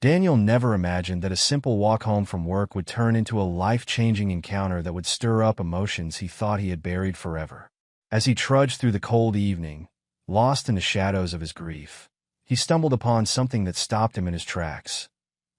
Daniel never imagined that a simple walk home from work would turn into a life-changing encounter that would stir up emotions he thought he had buried forever. As he trudged through the cold evening, lost in the shadows of his grief, he stumbled upon something that stopped him in his tracks.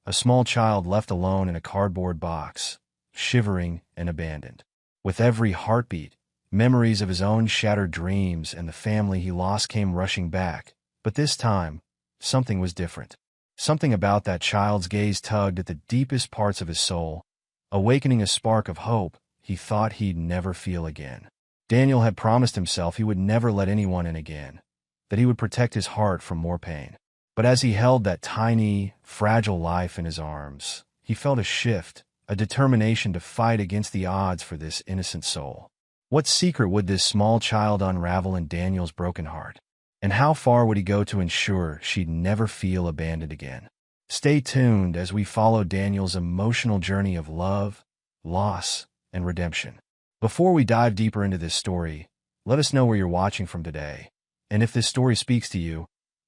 A small child left alone in a cardboard box, shivering and abandoned. With every heartbeat, memories of his own shattered dreams and the family he lost came rushing back. But this time, something was different. Something about that child's gaze tugged at the deepest parts of his soul, awakening a spark of hope he thought he'd never feel again. Daniel had promised himself he would never let anyone in again, that he would protect his heart from more pain. But as he held that tiny, fragile life in his arms, he felt a shift, a determination to fight against the odds for this innocent soul. What secret would this small child unravel in Daniel's broken heart? And how far would he go to ensure she'd never feel abandoned again? Stay tuned as we follow Daniel's emotional journey of love, loss, and redemption. Before we dive deeper into this story, let us know where you're watching from today. And if this story speaks to you,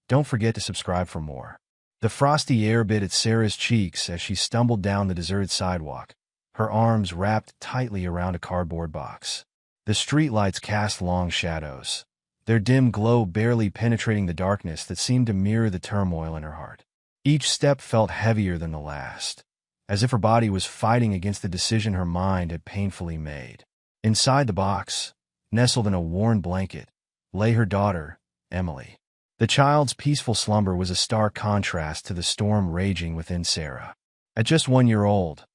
don't forget to subscribe for more. The frosty air bit at Sarah's cheeks as she stumbled down the deserted sidewalk, her arms wrapped tightly around a cardboard box. The streetlights cast long shadows, their dim glow barely penetrating the darkness that seemed to mirror the turmoil in her heart. Each step felt heavier than the last, as if her body was fighting against the decision her mind had painfully made. Inside the box, nestled in a worn blanket, lay her daughter, Emily. The child's peaceful slumber was a stark contrast to the storm raging within Sarah. At just 1 year old,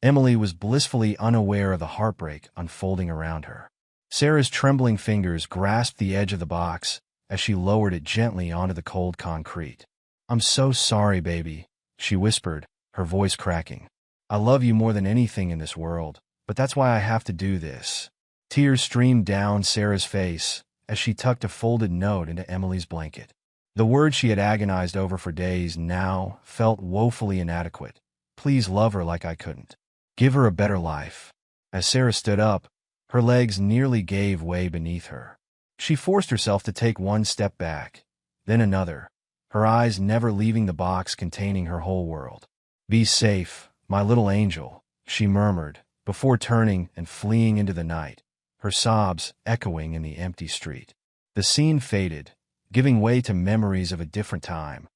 Emily was blissfully unaware of the heartbreak unfolding around her. Sarah's trembling fingers grasped the edge of the box as she lowered it gently onto the cold concrete. "I'm so sorry, baby," she whispered, her voice cracking. "I love you more than anything in this world, but that's why I have to do this." Tears streamed down Sarah's face as she tucked a folded note into Emily's blanket. The words she had agonized over for days now felt woefully inadequate. "Please love her like I couldn't. Give her a better life." As Sarah stood up, her legs nearly gave way beneath her. She forced herself to take one step back, then another, her eyes never leaving the box containing her whole world. "Be safe, my little angel," she murmured, before turning and fleeing into the night, her sobs echoing in the empty street. The scene faded, giving way to memories of a different time,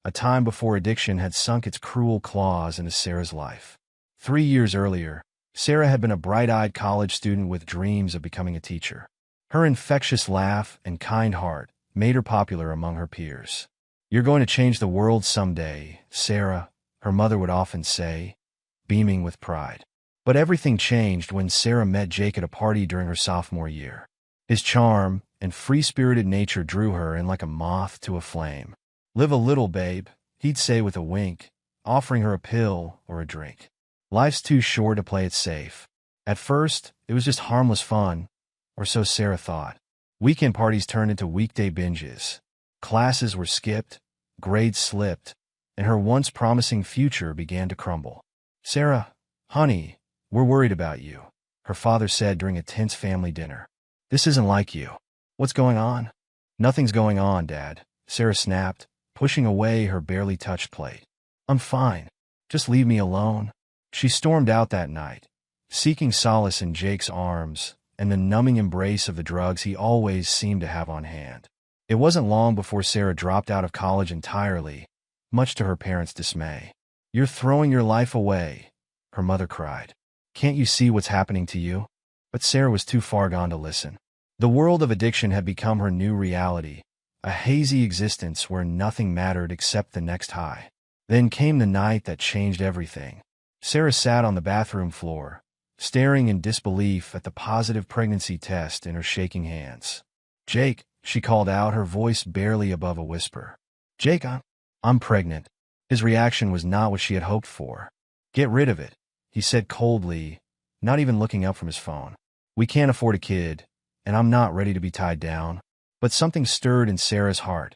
a time before addiction had sunk its cruel claws into Sarah's life. 3 years earlier, Sarah had been a bright-eyed college student with dreams of becoming a teacher. Her infectious laugh and kind heart made her popular among her peers. "You're going to change the world someday, Sarah," her mother would often say, beaming with pride. But everything changed when Sarah met Jake at a party during her sophomore year. His charm and free-spirited nature drew her in like a moth to a flame. "Live a little, babe," he'd say with a wink, offering her a pill or a drink. "Life's too short to play it safe." At first, it was just harmless fun, or so Sarah thought. Weekend parties turned into weekday binges. Classes were skipped, grades slipped, and her once promising future began to crumble. "Sarah, honey, we're worried about you," her father said during a tense family dinner. "This isn't like you. What's going on?" "Nothing's going on, Dad," Sarah snapped, pushing away her barely touched plate. "I'm fine. Just leave me alone." She stormed out that night, seeking solace in Jake's arms and the numbing embrace of the drugs he always seemed to have on hand. It wasn't long before Sarah dropped out of college entirely, much to her parents' dismay. "You're throwing your life away," her mother cried. "Can't you see what's happening to you?" But Sarah was too far gone to listen. The world of addiction had become her new reality, a hazy existence where nothing mattered except the next high. Then came the night that changed everything. Sarah sat on the bathroom floor, staring in disbelief at the positive pregnancy test in her shaking hands. "Jake," she called out, her voice barely above a whisper. "Jake, I'm pregnant." His reaction was not what she had hoped for. "Get rid of it," he said coldly, not even looking up from his phone. "We can't afford a kid, and I'm not ready to be tied down." But something stirred in Sarah's heart,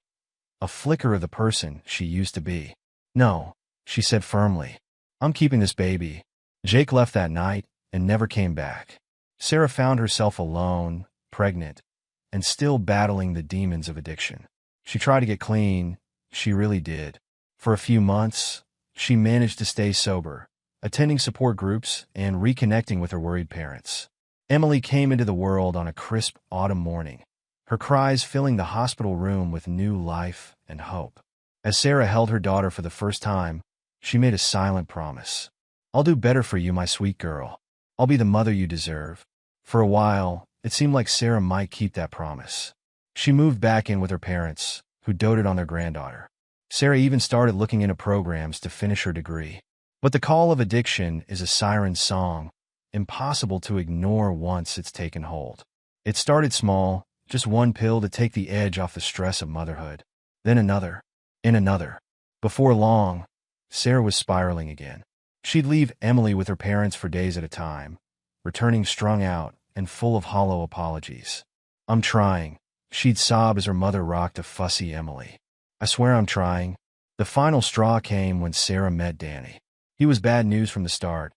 a flicker of the person she used to be. "No," she said firmly. "I'm keeping this baby." Jake left that night and never came back. Sarah found herself alone, pregnant, and still battling the demons of addiction. She tried to get clean, she really did. For a few months, she managed to stay sober, attending support groups and reconnecting with her worried parents. Emily came into the world on a crisp autumn morning, her cries filling the hospital room with new life and hope. As Sarah held her daughter for the first time, she made a silent promise. "I'll do better for you, my sweet girl. I'll be the mother you deserve." For a while, it seemed like Sarah might keep that promise. She moved back in with her parents, who doted on their granddaughter. Sarah even started looking into programs to finish her degree. But the call of addiction is a siren song, impossible to ignore once it's taken hold. It started small, just one pill to take the edge off the stress of motherhood. Then another, and another. Before long, Sarah was spiraling again. She'd leave Emily with her parents for days at a time, returning strung out and full of hollow apologies. "I'm trying," she'd sob as her mother rocked a fussy Emily. "I swear I'm trying." The final straw came when Sarah met Danny. He was bad news from the start,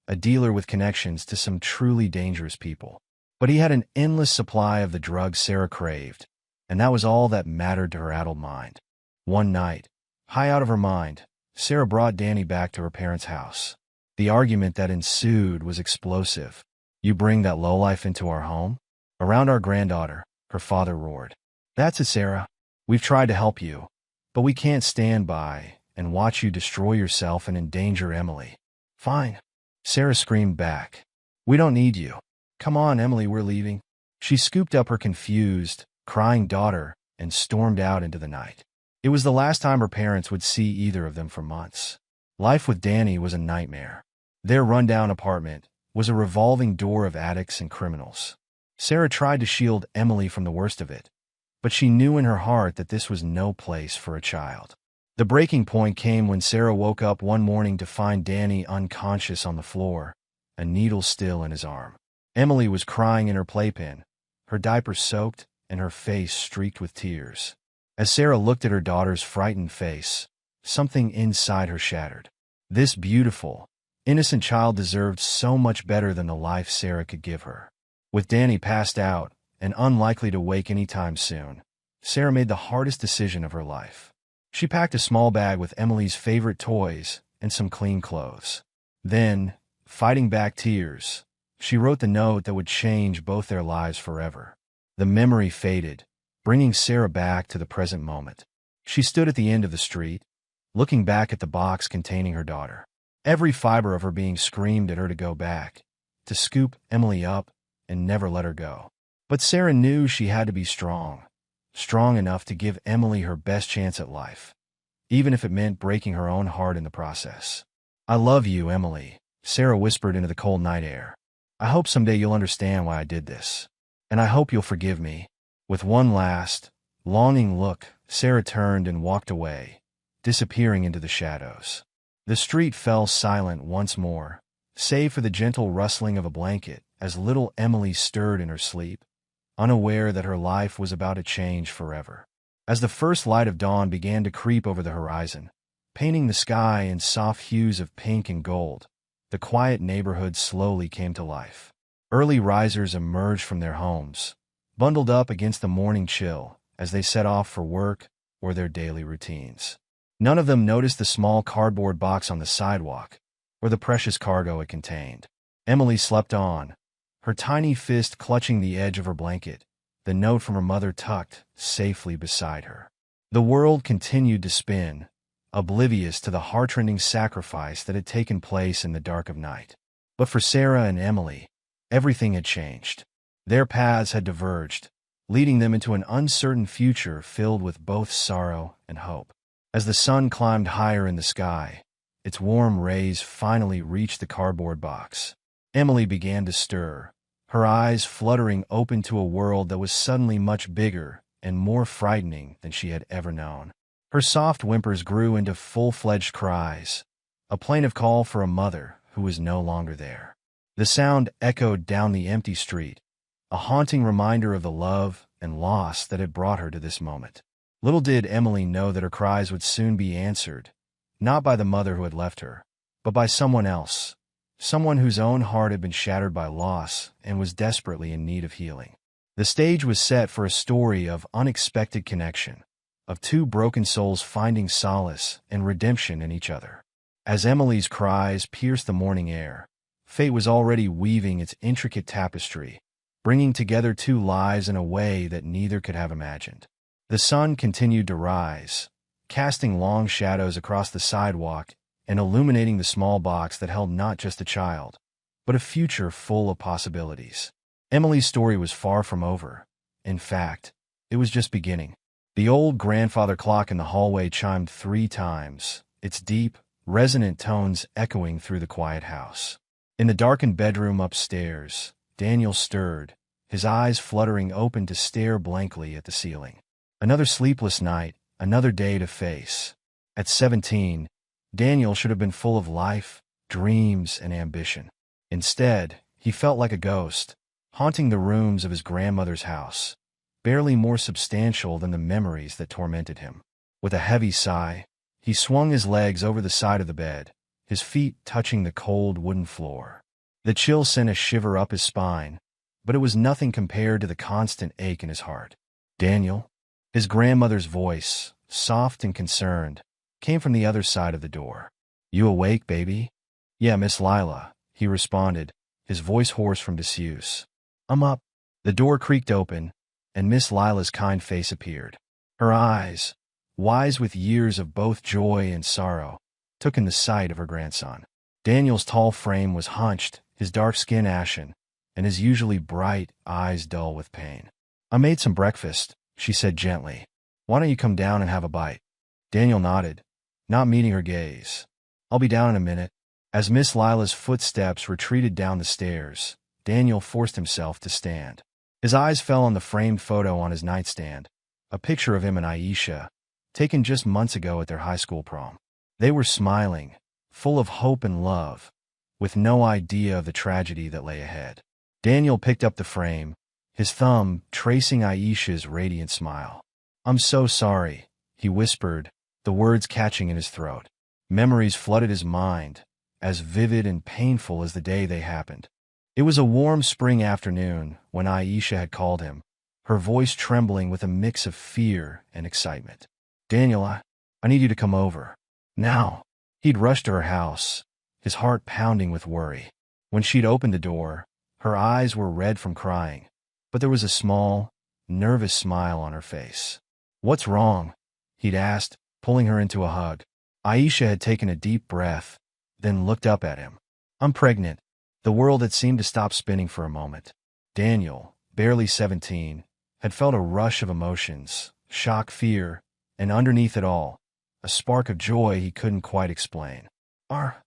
a dealer with connections to some truly dangerous people. But he had an endless supply of the drugs Sarah craved, and that was all that mattered to her addled mind. One night, high out of her mind, Sarah brought Danny back to her parents' house. The argument that ensued was explosive. "You bring that lowlife into our home? Around our granddaughter," her father roared. "That's it, Sarah. We've tried to help you, but we can't stand by and watch you destroy yourself and endanger Emily." "Fine," Sarah screamed back. "We don't need you. Come on, Emily, we're leaving." She scooped up her confused, crying daughter and stormed out into the night. It was the last time her parents would see either of them for months. Life with Danny was a nightmare. Their rundown apartment was a revolving door of addicts and criminals. Sarah tried to shield Emily from the worst of it, but she knew in her heart that this was no place for a child. The breaking point came when Sarah woke up one morning to find Danny unconscious on the floor, a needle still in his arm. Emily was crying in her playpen, her diaper soaked and her face streaked with tears. As Sarah looked at her daughter's frightened face, something inside her shattered. This beautiful, innocent child deserved so much better than the life Sarah could give her. With Danny passed out and unlikely to wake anytime soon, Sarah made the hardest decision of her life. She packed a small bag with Emily's favorite toys and some clean clothes. Then, fighting back tears, she wrote the note that would change both their lives forever. The memory faded, bringing Sarah back to the present moment. She stood at the end of the street, looking back at the box containing her daughter. Every fiber of her being screamed at her to go back, to scoop Emily up and never let her go. But Sarah knew she had to be strong enough to give Emily her best chance at life, even if it meant breaking her own heart in the process. "I love you, Emily," Sarah whispered into the cold night air. "I hope someday you'll understand why I did this, and I hope you'll forgive me." With one last, longing look, Sarah turned and walked away, disappearing into the shadows. The street fell silent once more, save for the gentle rustling of a blanket as little Emily stirred in her sleep, unaware that her life was about to change forever. As the first light of dawn began to creep over the horizon, painting the sky in soft hues of pink and gold, the quiet neighborhood slowly came to life. Early risers emerged from their homes, bundled up against the morning chill as they set off for work or their daily routines. None of them noticed the small cardboard box on the sidewalk or the precious cargo it contained. Emily slept on, her tiny fist clutching the edge of her blanket, the note from her mother tucked safely beside her. The world continued to spin, oblivious to the heartrending sacrifice that had taken place in the dark of night. But for Sarah and Emily, everything had changed. Their paths had diverged, leading them into an uncertain future filled with both sorrow and hope. As the sun climbed higher in the sky, its warm rays finally reached the cardboard box. Emily began to stir, her eyes fluttering open to a world that was suddenly much bigger and more frightening than she had ever known. Her soft whimpers grew into full-fledged cries, a plaintive call for a mother who was no longer there. The sound echoed down the empty street, a haunting reminder of the love and loss that had brought her to this moment. Little did Emily know that her cries would soon be answered, not by the mother who had left her, but by someone else, someone whose own heart had been shattered by loss and was desperately in need of healing. The stage was set for a story of unexpected connection, of two broken souls finding solace and redemption in each other. As Emily's cries pierced the morning air, fate was already weaving its intricate tapestry, bringing together two lives in a way that neither could have imagined. The sun continued to rise, casting long shadows across the sidewalk and illuminating the small box that held not just a child, but a future full of possibilities. Emily's story was far from over. In fact, it was just beginning. The old grandfather clock in the hallway chimed 3 times, its deep, resonant tones echoing through the quiet house. In the darkened bedroom upstairs, Daniel stirred, his eyes fluttering open to stare blankly at the ceiling. Another sleepless night, another day to face. At 17, Daniel should have been full of life, dreams, and ambition. Instead, he felt like a ghost, haunting the rooms of his grandmother's house, barely more substantial than the memories that tormented him. With a heavy sigh, he swung his legs over the side of the bed, his feet touching the cold wooden floor. The chill sent a shiver up his spine, but it was nothing compared to the constant ache in his heart. Daniel? His grandmother's voice, soft and concerned, came from the other side of the door. You awake, baby? Yeah, Miss Lila, he responded, his voice hoarse from disuse. I'm up. The door creaked open, and Miss Lila's kind face appeared. Her eyes, wise with years of both joy and sorrow, took in the sight of her grandson. Daniel's tall frame was hunched, his dark skin ashen, and his usually bright eyes dull with pain. I made some breakfast, she said gently. Why don't you come down and have a bite? Daniel nodded, not meeting her gaze. I'll be down in a minute. As Miss Lila's footsteps retreated down the stairs, Daniel forced himself to stand. His eyes fell on the framed photo on his nightstand, a picture of him and Aisha, taken just months ago at their high school prom. They were smiling, full of hope and love, with no idea of the tragedy that lay ahead. Daniel picked up the frame, his thumb tracing Aisha's radiant smile. I'm so sorry, he whispered, the words catching in his throat. Memories flooded his mind, as vivid and painful as the day they happened. It was a warm spring afternoon when Aisha had called him, her voice trembling with a mix of fear and excitement. Daniel, I need you to come over. Now. He'd rushed to her house, his heart pounding with worry. When she'd opened the door, her eyes were red from crying, but there was a small, nervous smile on her face. What's wrong? He'd asked, pulling her into a hug. Aisha had taken a deep breath, then looked up at him. I'm pregnant. The world had seemed to stop spinning for a moment. Daniel, barely 17, had felt a rush of emotions, shock, fear, and underneath it all, a spark of joy he couldn't quite explain. Are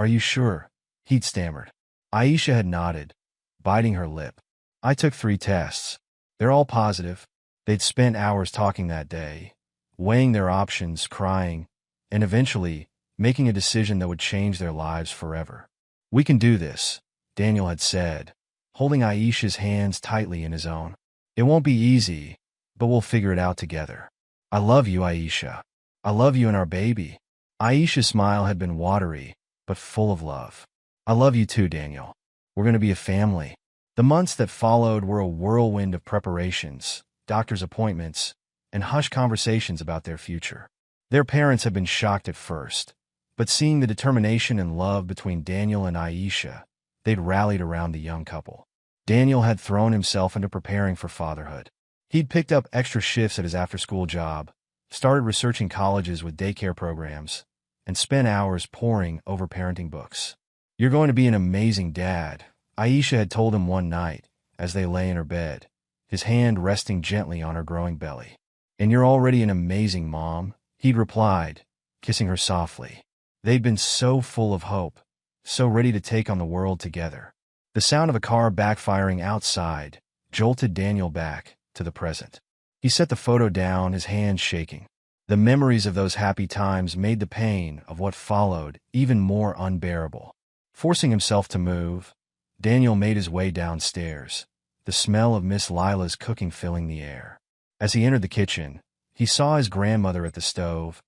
you sure? He'd stammered. Aisha had nodded, biting her lip. I took 3 tests. They're all positive. They'd spent hours talking that day, weighing their options, crying, and eventually making a decision that would change their lives forever. We can do this, Daniel had said, holding Aisha's hands tightly in his own. It won't be easy, but we'll figure it out together. I love you, Aisha. I love you and our baby. Aisha's smile had been watery, but full of love. I love you too, Daniel. We're going to be a family. The months that followed were a whirlwind of preparations, doctor's appointments, and hushed conversations about their future. Their parents had been shocked at first, but seeing the determination and love between Daniel and Aisha, they'd rallied around the young couple. Daniel had thrown himself into preparing for fatherhood. He'd picked up extra shifts at his after-school job, started researching colleges with daycare programs, and spent hours poring over parenting books. You're going to be an amazing dad, Aisha had told him one night as they lay in her bed, his hand resting gently on her growing belly. And you're already an amazing mom, he'd replied, kissing her softly. They'd been so full of hope, so ready to take on the world together. The sound of a car backfiring outside jolted Daniel back to the present. He set the photo down, his hands shaking. The memories of those happy times made the pain of what followed even more unbearable. Forcing himself to move, Daniel made his way downstairs, the smell of Miss Lila's cooking filling the air. As he entered the kitchen, he saw his grandmother at the stove,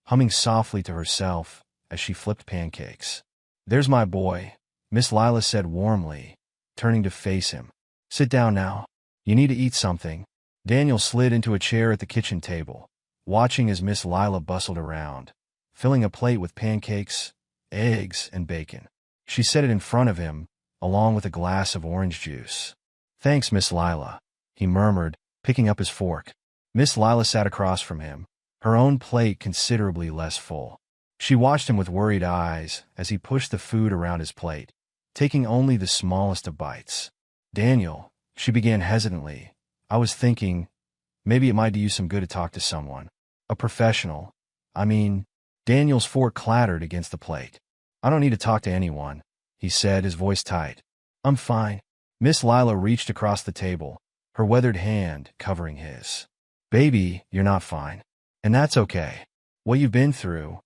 humming softly to herself as she flipped pancakes. There's my boy, Miss Lila said warmly, turning to face him. Sit down now. You need to eat something. Daniel slid into a chair at the kitchen table, watching as Miss Lila bustled around, filling a plate with pancakes, eggs, and bacon. She set it in front of him, along with a glass of orange juice. "Thanks, Miss Lila," he murmured, picking up his fork. Miss Lila sat across from him, her own plate considerably less full. She watched him with worried eyes as he pushed the food around his plate, taking only the smallest of bites. "Daniel," she began hesitantly, "I was thinking, maybe it might do you some good to talk to someone. A professional. I mean..." Daniel's fork clattered against the plate. "I don't need to talk to anyone," he said, his voice tight. "I'm fine." Miss Lila reached across the table, her weathered hand covering his. "Baby, you're not fine. And that's okay. What you've been through,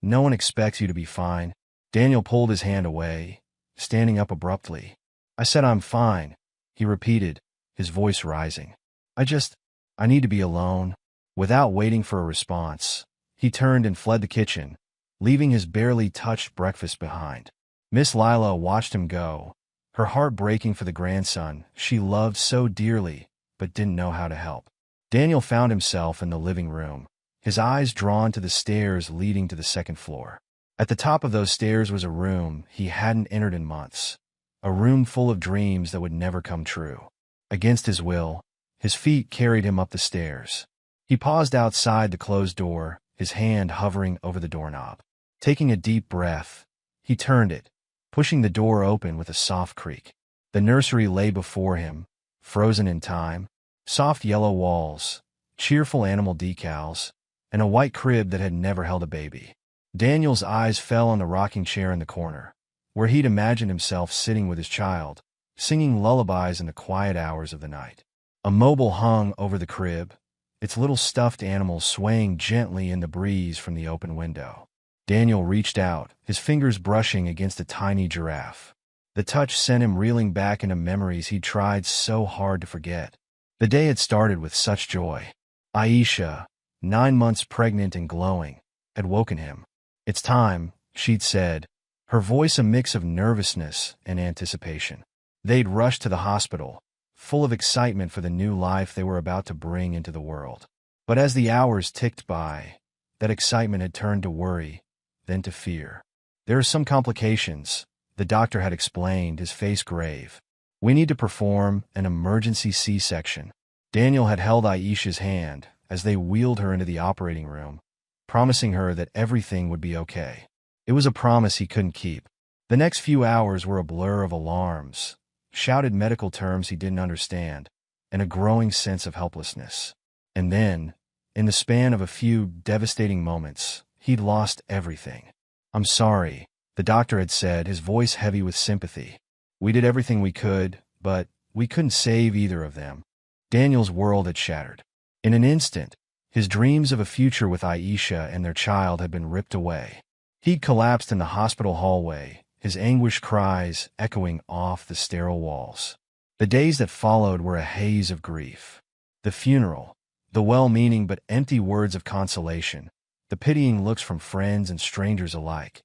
no one expects you to be fine." Daniel pulled his hand away, standing up abruptly. "I said I'm fine," he repeated, his voice rising. I need to be alone." Without waiting for a response, he turned and fled the kitchen, leaving his barely touched breakfast behind. Miss Lila watched him go, her heart breaking for the grandson she loved so dearly but didn't know how to help. Daniel found himself in the living room, his eyes drawn to the stairs leading to the second floor. At the top of those stairs was a room he hadn't entered in months, a room full of dreams that would never come true. Against his will, his feet carried him up the stairs. He paused outside the closed door, his hand hovering over the doorknob. Taking a deep breath, he turned it, pushing the door open with a soft creak. The nursery lay before him, frozen in time, soft yellow walls, cheerful animal decals, and a white crib that had never held a baby. Daniel's eyes fell on the rocking chair in the corner, where he'd imagined himself sitting with his child, singing lullabies in the quiet hours of the night. A mobile hung over the crib, its little stuffed animal swaying gently in the breeze from the open window. Daniel reached out, his fingers brushing against a tiny giraffe. The touch sent him reeling back into memories he'd tried so hard to forget. The day had started with such joy. Aisha, 9 months pregnant and glowing, had woken him. "It's time," she'd said, her voice a mix of nervousness and anticipation. They'd rushed to the hospital, full of excitement for the new life they were about to bring into the world. But as the hours ticked by, that excitement had turned to worry, then to fear. "There are some complications," the doctor had explained, his face grave. "We need to perform an emergency C-section." Daniel had held Aisha's hand as they wheeled her into the operating room, promising her that everything would be okay. It was a promise he couldn't keep. The next few hours were a blur of alarms, shouted medical terms he didn't understand, and a growing sense of helplessness. And then, in the span of a few devastating moments, he'd lost everything. "I'm sorry," the doctor had said, his voice heavy with sympathy. "We did everything we could, but we couldn't save either of them." Daniel's world had shattered. In an instant, his dreams of a future with Aisha and their child had been ripped away. He'd collapsed in the hospital hallway, his anguished cries echoing off the sterile walls. The days that followed were a haze of grief. The funeral, the well-meaning but empty words of consolation, the pitying looks from friends and strangers alike.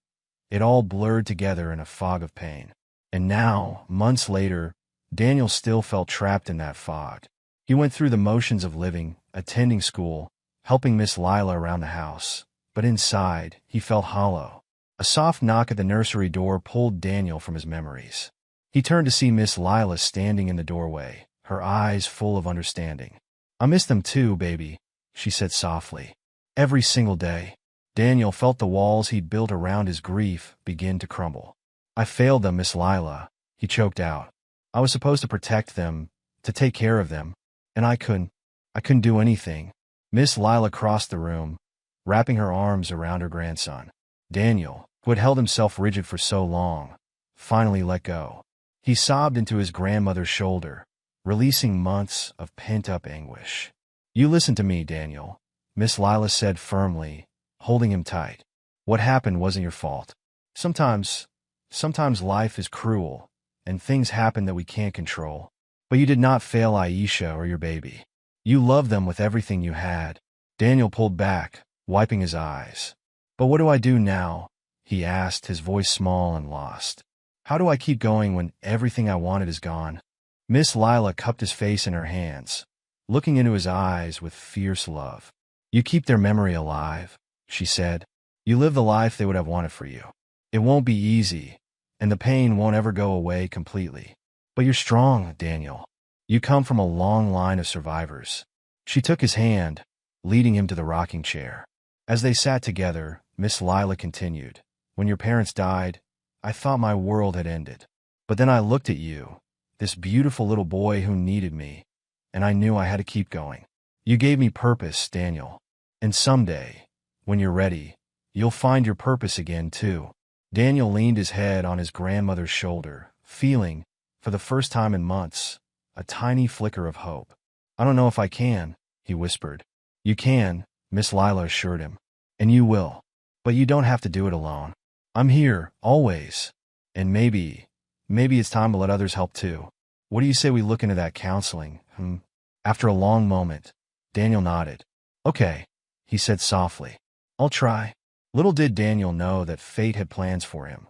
It all blurred together in a fog of pain. And now, months later, Daniel still felt trapped in that fog. He went through the motions of living, attending school, helping Miss Lila around the house. But inside, he felt hollow. A soft knock at the nursery door pulled Daniel from his memories. He turned to see Miss Lila standing in the doorway, her eyes full of understanding. "I miss them too, baby," she said softly. "Every single day." Daniel felt the walls he'd built around his grief begin to crumble. "I failed them, Miss Lila," he choked out. "I was supposed to protect them, to take care of them, and I couldn't do anything." Miss Lila crossed the room, wrapping her arms around her grandson. Daniel, who had held himself rigid for so long, finally let go. He sobbed into his grandmother's shoulder, releasing months of pent-up anguish. "You listen to me, Daniel," Miss Lila said firmly, holding him tight. "What happened wasn't your fault. Sometimes life is cruel, and things happen that we can't control. But you did not fail Aisha or your baby. You loved them with everything you had." Daniel pulled back, wiping his eyes. "But what do I do now?" he asked, his voice small and lost. "How do I keep going when everything I wanted is gone?" Miss Lila cupped his face in her hands, looking into his eyes with fierce love. "You keep their memory alive," she said. "You live the life they would have wanted for you. It won't be easy, and the pain won't ever go away completely. But you're strong, Daniel. You come from a long line of survivors. She took his hand, leading him to the rocking chair. As they sat together, Miss Lila continued, "When your parents died, I thought my world had ended. But then I looked at you, this beautiful little boy who needed me, and I knew I had to keep going. You gave me purpose, Daniel. And someday, when you're ready, you'll find your purpose again, too." Daniel leaned his head on his grandmother's shoulder, feeling, for the first time in months, a tiny flicker of hope. "I don't know if I can," he whispered. "You can," Miss Lila assured him. "And you will. But you don't have to do it alone. I'm here, always. And maybe it's time to let others help too. What do you say we look into that counseling, After a long moment, Daniel nodded. "Okay," he said softly. "I'll try." Little did Daniel know that fate had plans for him.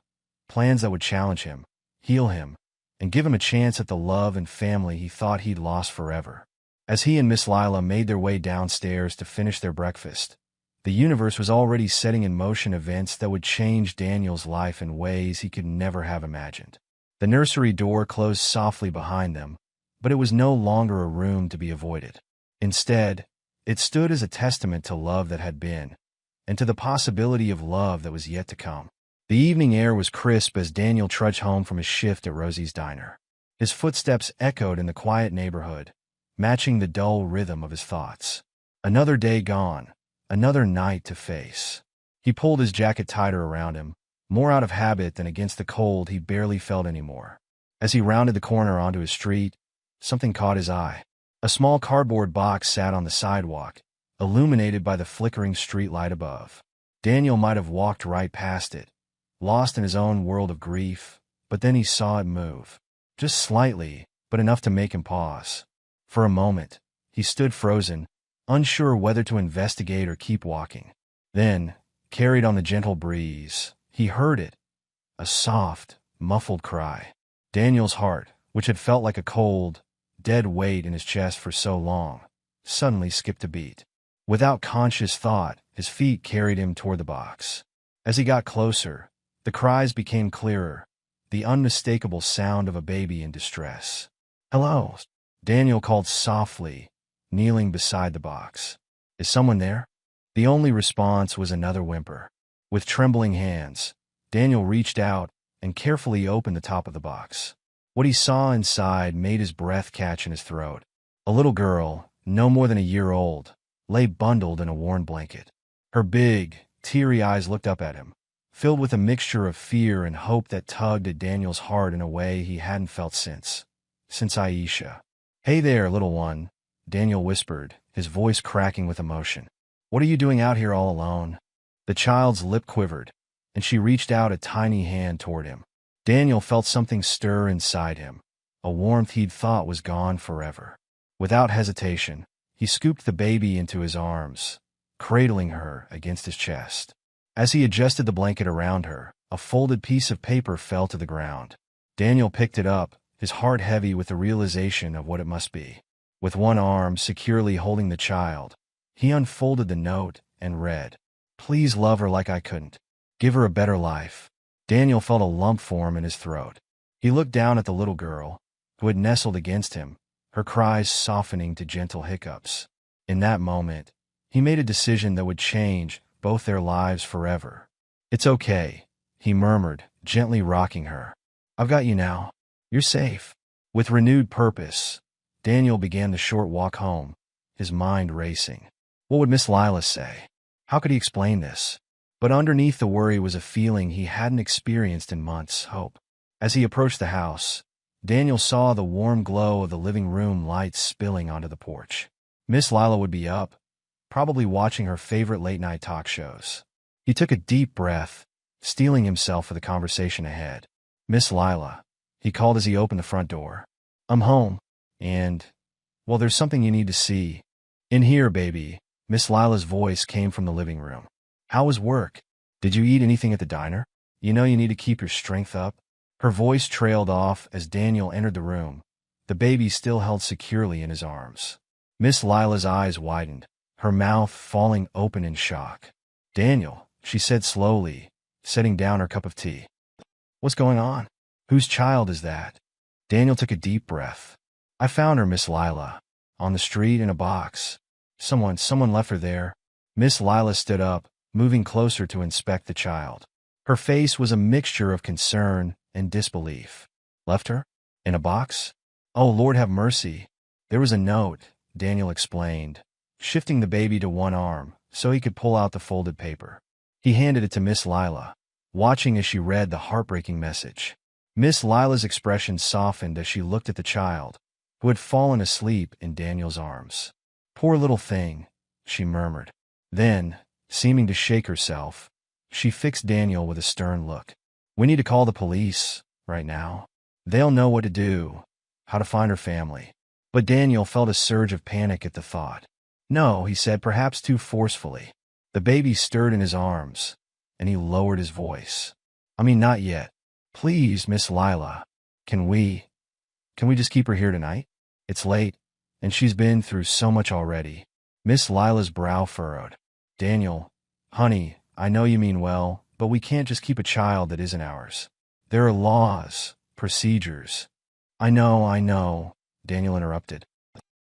Plans that would challenge him, heal him, and give him a chance at the love and family he thought he'd lost forever. As he and Miss Lila made their way downstairs to finish their breakfast, the universe was already setting in motion events that would change Daniel's life in ways he could never have imagined. The nursery door closed softly behind them, but it was no longer a room to be avoided. Instead, it stood as a testament to love that had been, and to the possibility of love that was yet to come. The evening air was crisp as Daniel trudged home from his shift at Rosie's Diner. His footsteps echoed in the quiet neighborhood, matching the dull rhythm of his thoughts. Another day gone, another night to face. He pulled his jacket tighter around him, more out of habit than against the cold he barely felt anymore. As he rounded the corner onto his street, something caught his eye. A small cardboard box sat on the sidewalk, illuminated by the flickering streetlight above. Daniel might have walked right past it, lost in his own world of grief, but then he saw it move. Just slightly, but enough to make him pause. For a moment, he stood frozen, unsure whether to investigate or keep walking. Then, carried on the gentle breeze, he heard it, a soft, muffled cry. Daniel's heart, which had felt like a cold, dead weight in his chest for so long, suddenly skipped a beat. Without conscious thought, his feet carried him toward the box. As he got closer, the cries became clearer, the unmistakable sound of a baby in distress. "Hello," Daniel called softly, kneeling beside the box. "Is someone there?" The only response was another whimper. With trembling hands, Daniel reached out and carefully opened the top of the box. What he saw inside made his breath catch in his throat. A little girl, no more than a year old, lay bundled in a worn blanket. Her big, teary eyes looked up at him, filled with a mixture of fear and hope that tugged at Daniel's heart in a way he hadn't felt since Aisha. "Hey there, little one," Daniel whispered, his voice cracking with emotion. "What are you doing out here all alone?" The child's lip quivered, and she reached out a tiny hand toward him. Daniel felt something stir inside him, a warmth he'd thought was gone forever. Without hesitation, he scooped the baby into his arms, cradling her against his chest. As he adjusted the blanket around her, a folded piece of paper fell to the ground. Daniel picked it up, his heart heavy with the realization of what it must be. With one arm securely holding the child, he unfolded the note and read, "Please love her like I couldn't. Give her a better life." Daniel felt a lump form in his throat. He looked down at the little girl, who had nestled against him, her cries softening to gentle hiccups. In that moment, he made a decision that would change both their lives forever. "It's okay," he murmured, gently rocking her. "I've got you now. You're safe." With renewed purpose, Daniel began the short walk home, his mind racing. What would Miss Lila say? How could he explain this? But underneath the worry was a feeling he hadn't experienced in months, hope. As he approached the house, Daniel saw the warm glow of the living room lights spilling onto the porch. Miss Lila would be up, probably watching her favorite late-night talk shows. He took a deep breath, steeling himself for the conversation ahead. "Miss Lila," he called as he opened the front door. "I'm home, and, well, there's something you need to see." "In here, baby," Miss Lila's voice came from the living room. "How was work? Did you eat anything at the diner? You know you need to keep your strength up." Her voice trailed off as Daniel entered the room, the baby still held securely in his arms. Miss Lila's eyes widened, her mouth falling open in shock. "Daniel," she said slowly, setting down her cup of tea. What's going on? Whose child is that? Daniel took a deep breath. I found her, Miss Lila. On the street in a box. Someone left her there. Miss Lila stood up, moving closer to inspect the child. Her face was a mixture of concern and disbelief. Left her? In a box? Oh, Lord have mercy. There was a note, Daniel explained, shifting the baby to one arm so he could pull out the folded paper. He handed it to Miss Lila, watching as she read the heartbreaking message. Miss Lila's expression softened as she looked at the child, who had fallen asleep in Daniel's arms. Poor little thing, she murmured. Then, seeming to shake herself, she fixed Daniel with a stern look. We need to call the police, right now. They'll know what to do, how to find her family. But Daniel felt a surge of panic at the thought. No, he said, perhaps too forcefully. The baby stirred in his arms, and he lowered his voice. I mean, not yet. Please, Miss Lila, can we just keep her here tonight? It's late, and she's been through so much already. Miss Lila's brow furrowed. Daniel, honey, I know you mean well, but we can't just keep a child that isn't ours. There are laws, procedures. I know, Daniel interrupted.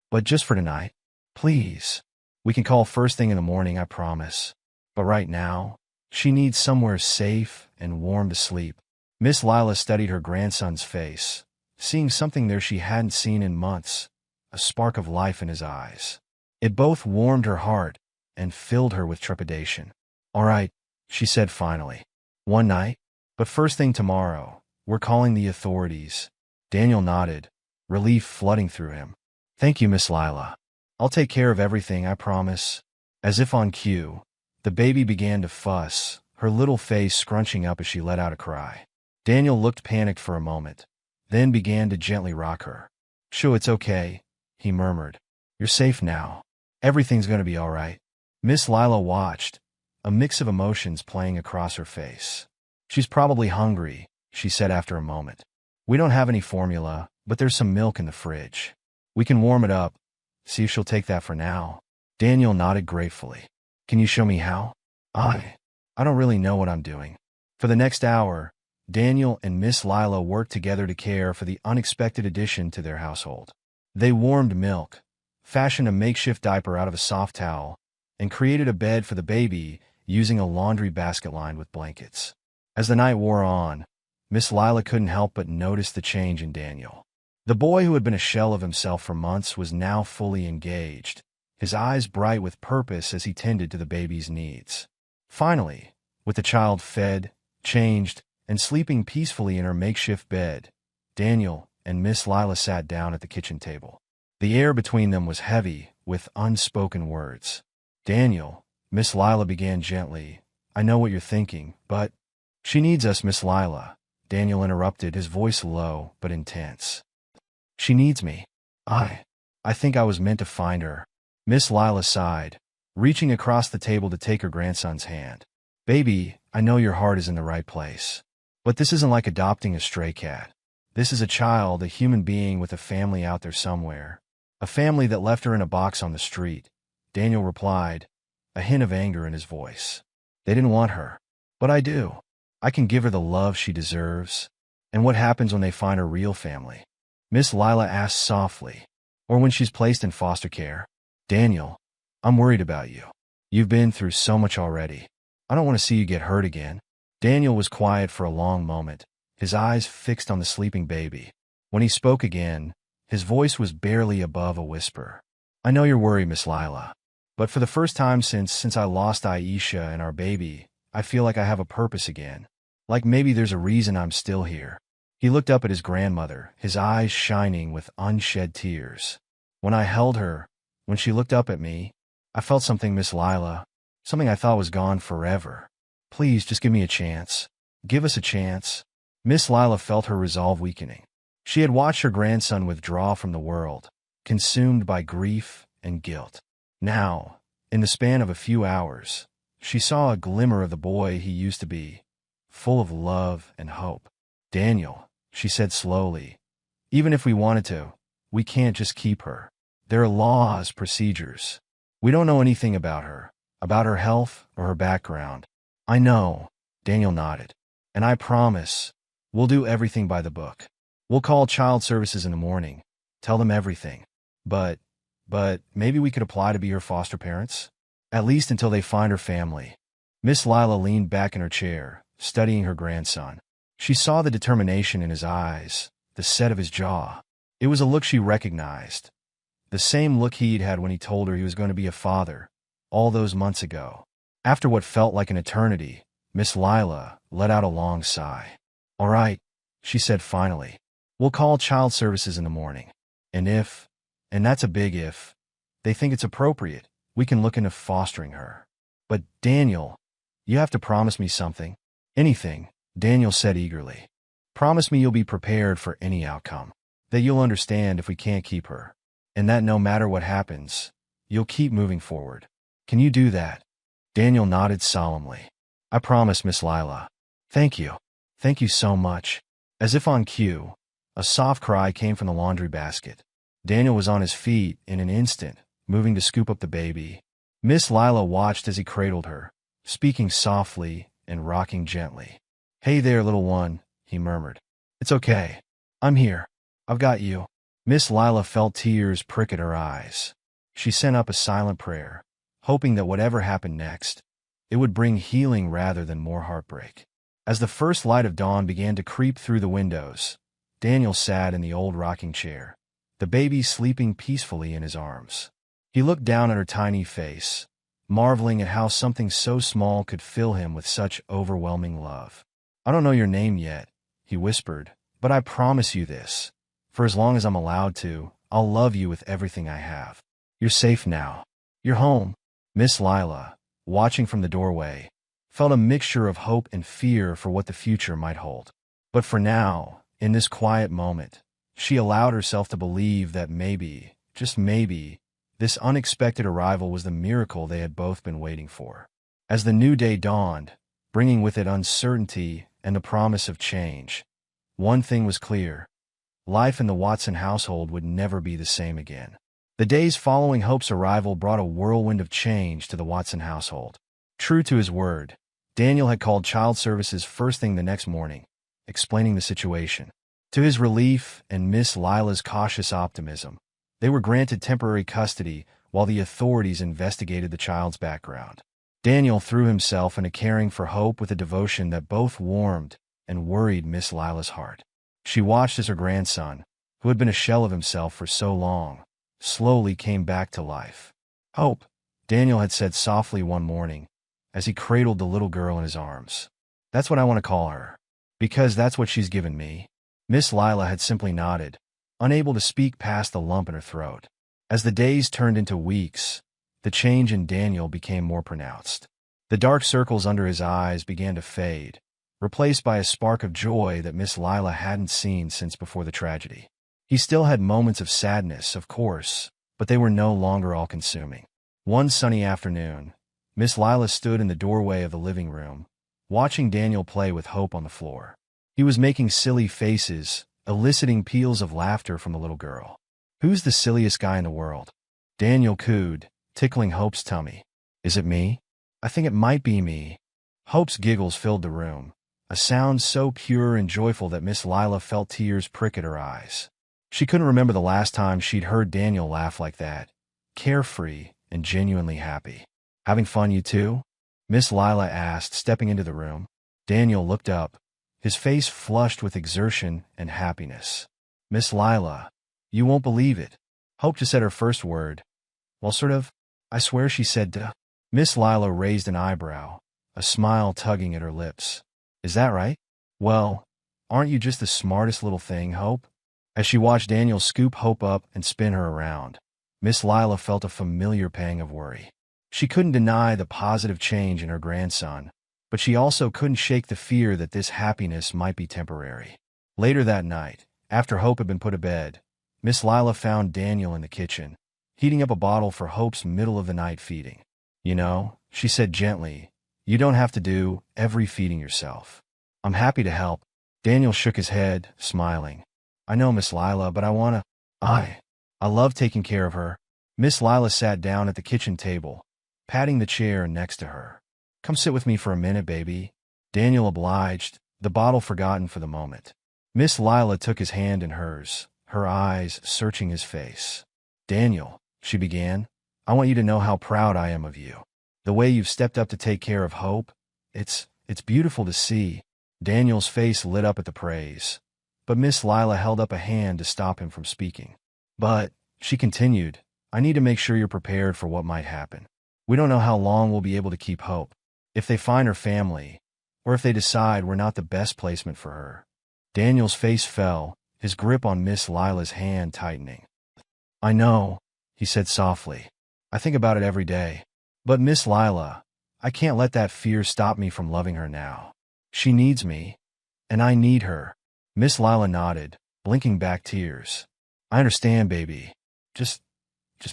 But just for tonight, please. We can call first thing in the morning, I promise. But right now, she needs somewhere safe and warm to sleep. Miss Lila studied her grandson's face, seeing something there she hadn't seen in months, a spark of life in his eyes. It both warmed her heart and filled her with trepidation. All right, she said finally. One night, but first thing tomorrow, we're calling the authorities. Daniel nodded, relief flooding through him. Thank you, Miss Lila. I'll take care of everything, I promise. As if on cue, the baby began to fuss, her little face scrunching up as she let out a cry. Daniel looked panicked for a moment, then began to gently rock her. Sure, it's okay, he murmured. You're safe now. Everything's going to be all right. Miss Lila watched, a mix of emotions playing across her face. She's probably hungry, she said after a moment. We don't have any formula, but there's some milk in the fridge. We can warm it up. See if she'll take that for now. Daniel nodded gratefully. Can you show me how? I don't really know what I'm doing. For the next hour, Daniel and Miss Lila worked together to care for the unexpected addition to their household. They warmed milk, fashioned a makeshift diaper out of a soft towel, and created a bed for the baby using a laundry basket lined with blankets. As the night wore on, Miss Lila couldn't help but notice the change in Daniel. The boy who had been a shell of himself for months was now fully engaged, his eyes bright with purpose as he tended to the baby's needs. Finally, with the child fed, changed, and sleeping peacefully in her makeshift bed, Daniel and Miss Lila sat down at the kitchen table. The air between them was heavy with unspoken words. Daniel, Miss Lila began gently, I know what you're thinking, but... She needs us, Miss Lila, Daniel interrupted, his voice low but intense. She needs me. I think I was meant to find her. Miss Lila sighed, reaching across the table to take her grandson's hand. Baby, I know your heart is in the right place. But this isn't like adopting a stray cat. This is a child, a human being with a family out there somewhere. A family that left her in a box on the street. Daniel replied, a hint of anger in his voice. They didn't want her. But I do. I can give her the love she deserves. And what happens when they find her real family? Miss Lila asked softly. Or when she's placed in foster care? Daniel, I'm worried about you. You've been through so much already. I don't want to see you get hurt again. Daniel was quiet for a long moment, his eyes fixed on the sleeping baby. When he spoke again, his voice was barely above a whisper. I know you're worried, Miss Lila. But for the first time since I lost Aisha and our baby, I feel like I have a purpose again. Like maybe there's a reason I'm still here. He looked up at his grandmother, his eyes shining with unshed tears. When I held her, when she looked up at me, I felt something, Miss Lila, something I thought was gone forever. Please, just give me a chance. Give us a chance. Miss Lila felt her resolve weakening. She had watched her grandson withdraw from the world, consumed by grief and guilt. Now, in the span of a few hours, she saw a glimmer of the boy he used to be, full of love and hope. Daniel, she said slowly, even if we wanted to, we can't just keep her. There are laws, procedures. We don't know anything about her health or her background. I know, Daniel nodded. And I promise, we'll do everything by the book. We'll call child services in the morning, tell them everything. But maybe we could apply to be her foster parents? At least until they find her family. Miss Lila leaned back in her chair, studying her grandson. She saw the determination in his eyes, the set of his jaw. It was a look she recognized. The same look he'd had when he told her he was going to be a father, all those months ago. After what felt like an eternity, Miss Lila let out a long sigh. All right, she said finally. We'll call child services in the morning. And that's a big if, they think it's appropriate, we can look into fostering her. But Daniel, you have to promise me something. Anything, Daniel said eagerly. Promise me you'll be prepared for any outcome. That you'll understand if we can't keep her. And that no matter what happens, you'll keep moving forward. Can you do that? Daniel nodded solemnly. I promise, Miss Lila. Thank you. Thank you so much. As if on cue, a soft cry came from the laundry basket. Daniel was on his feet in an instant, moving to scoop up the baby. Miss Lila watched as he cradled her, speaking softly and rocking gently. Hey there, little one, he murmured. It's okay. I'm here. I've got you. Miss Lila felt tears prick at her eyes. She sent up a silent prayer, hoping that whatever happened next, it would bring healing rather than more heartbreak. As the first light of dawn began to creep through the windows, Daniel sat in the old rocking chair, the baby sleeping peacefully in his arms. He looked down at her tiny face, marveling at how something so small could fill him with such overwhelming love. I don't know your name yet, he whispered, but I promise you this. For as long as I'm allowed to, I'll love you with everything I have. You're safe now. You're home. Miss Lila, watching from the doorway, felt a mixture of hope and fear for what the future might hold. But for now, in this quiet moment, she allowed herself to believe that maybe, just maybe, this unexpected arrival was the miracle they had both been waiting for. As the new day dawned, bringing with it uncertainty and the promise of change, one thing was clear. Life in the Watson household would never be the same again. The days following Hope's arrival brought a whirlwind of change to the Watson household. True to his word, Daniel had called child services first thing the next morning, explaining the situation. To his relief and Miss Lila's cautious optimism, they were granted temporary custody while the authorities investigated the child's background. Daniel threw himself into caring for Hope with a devotion that both warmed and worried Miss Lila's heart. She watched as her grandson, who had been a shell of himself for so long, slowly came back to life. Hope, Daniel had said softly one morning, as he cradled the little girl in his arms. That's what I want to call her, because that's what she's given me. Miss Lila had simply nodded, unable to speak past the lump in her throat. As the days turned into weeks, the change in Daniel became more pronounced. The dark circles under his eyes began to fade, replaced by a spark of joy that Miss Lila hadn't seen since before the tragedy. He still had moments of sadness, of course, but they were no longer all-consuming. One sunny afternoon, Miss Lila stood in the doorway of the living room, watching Daniel play with Hope on the floor. He was making silly faces, eliciting peals of laughter from the little girl. Who's the silliest guy in the world? Daniel cooed, tickling Hope's tummy. Is it me? I think it might be me. Hope's giggles filled the room, a sound so pure and joyful that Miss Lila felt tears prick at her eyes. She couldn't remember the last time she'd heard Daniel laugh like that, carefree and genuinely happy. Having fun, you too? Miss Lila asked, stepping into the room. Daniel looked up, his face flushed with exertion and happiness. Miss Lila, you won't believe it. Hope just said her first word. Well, sort of. I swear she said duh. Miss Lila raised an eyebrow, a smile tugging at her lips. Is that right? Well, aren't you just the smartest little thing, Hope? As she watched Daniel scoop Hope up and spin her around, Miss Lila felt a familiar pang of worry. She couldn't deny the positive change in her grandson, but she also couldn't shake the fear that this happiness might be temporary. Later that night, after Hope had been put to bed, Miss Lila found Daniel in the kitchen, heating up a bottle for Hope's middle-of-the-night feeding. You know, she said gently, you don't have to do every feeding yourself. I'm happy to help. Daniel shook his head, smiling. I know, Miss Lila, but I love taking care of her. Miss Lila sat down at the kitchen table, patting the chair next to her. Come sit with me for a minute, baby. Daniel obliged, the bottle forgotten for the moment. Miss Lila took his hand in hers, her eyes searching his face. "Daniel," she began, "I want you to know how proud I am of you. The way you've stepped up to take care of Hope, it's beautiful to see." Daniel's face lit up at the praise, but Miss Lila held up a hand to stop him from speaking. "But," she continued, "I need to make sure you're prepared for what might happen. We don't know how long we'll be able to keep Hope. If they find her family, or if they decide we're not the best placement for her." Daniel's face fell, his grip on Miss Lila's hand tightening. "I know," he said softly. "I think about it every day. But Miss Lila, I can't let that fear stop me from loving her now. She needs me, and I need her." Miss Lila nodded, blinking back tears. "I understand, baby. Just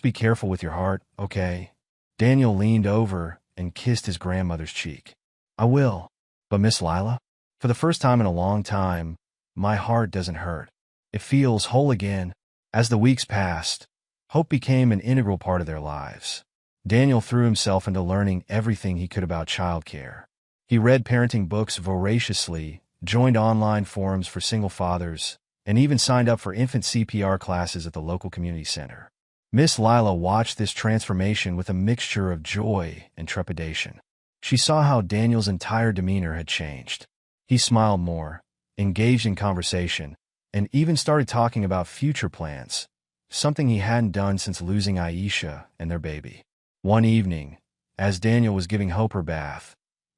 be careful with your heart, okay?" Daniel leaned over and kissed his grandmother's cheek. "I will. But Miss Lila, for the first time in a long time, my heart doesn't hurt. It feels whole again." As the weeks passed, Hope became an integral part of their lives. Daniel threw himself into learning everything he could about childcare. He read parenting books voraciously, joined online forums for single fathers, and even signed up for infant CPR classes at the local community center. Miss Lila watched this transformation with a mixture of joy and trepidation. She saw how Daniel's entire demeanor had changed. He smiled more, engaged in conversation, and even started talking about future plans, something he hadn't done since losing Aisha and their baby. One evening, as Daniel was giving Hope her bath,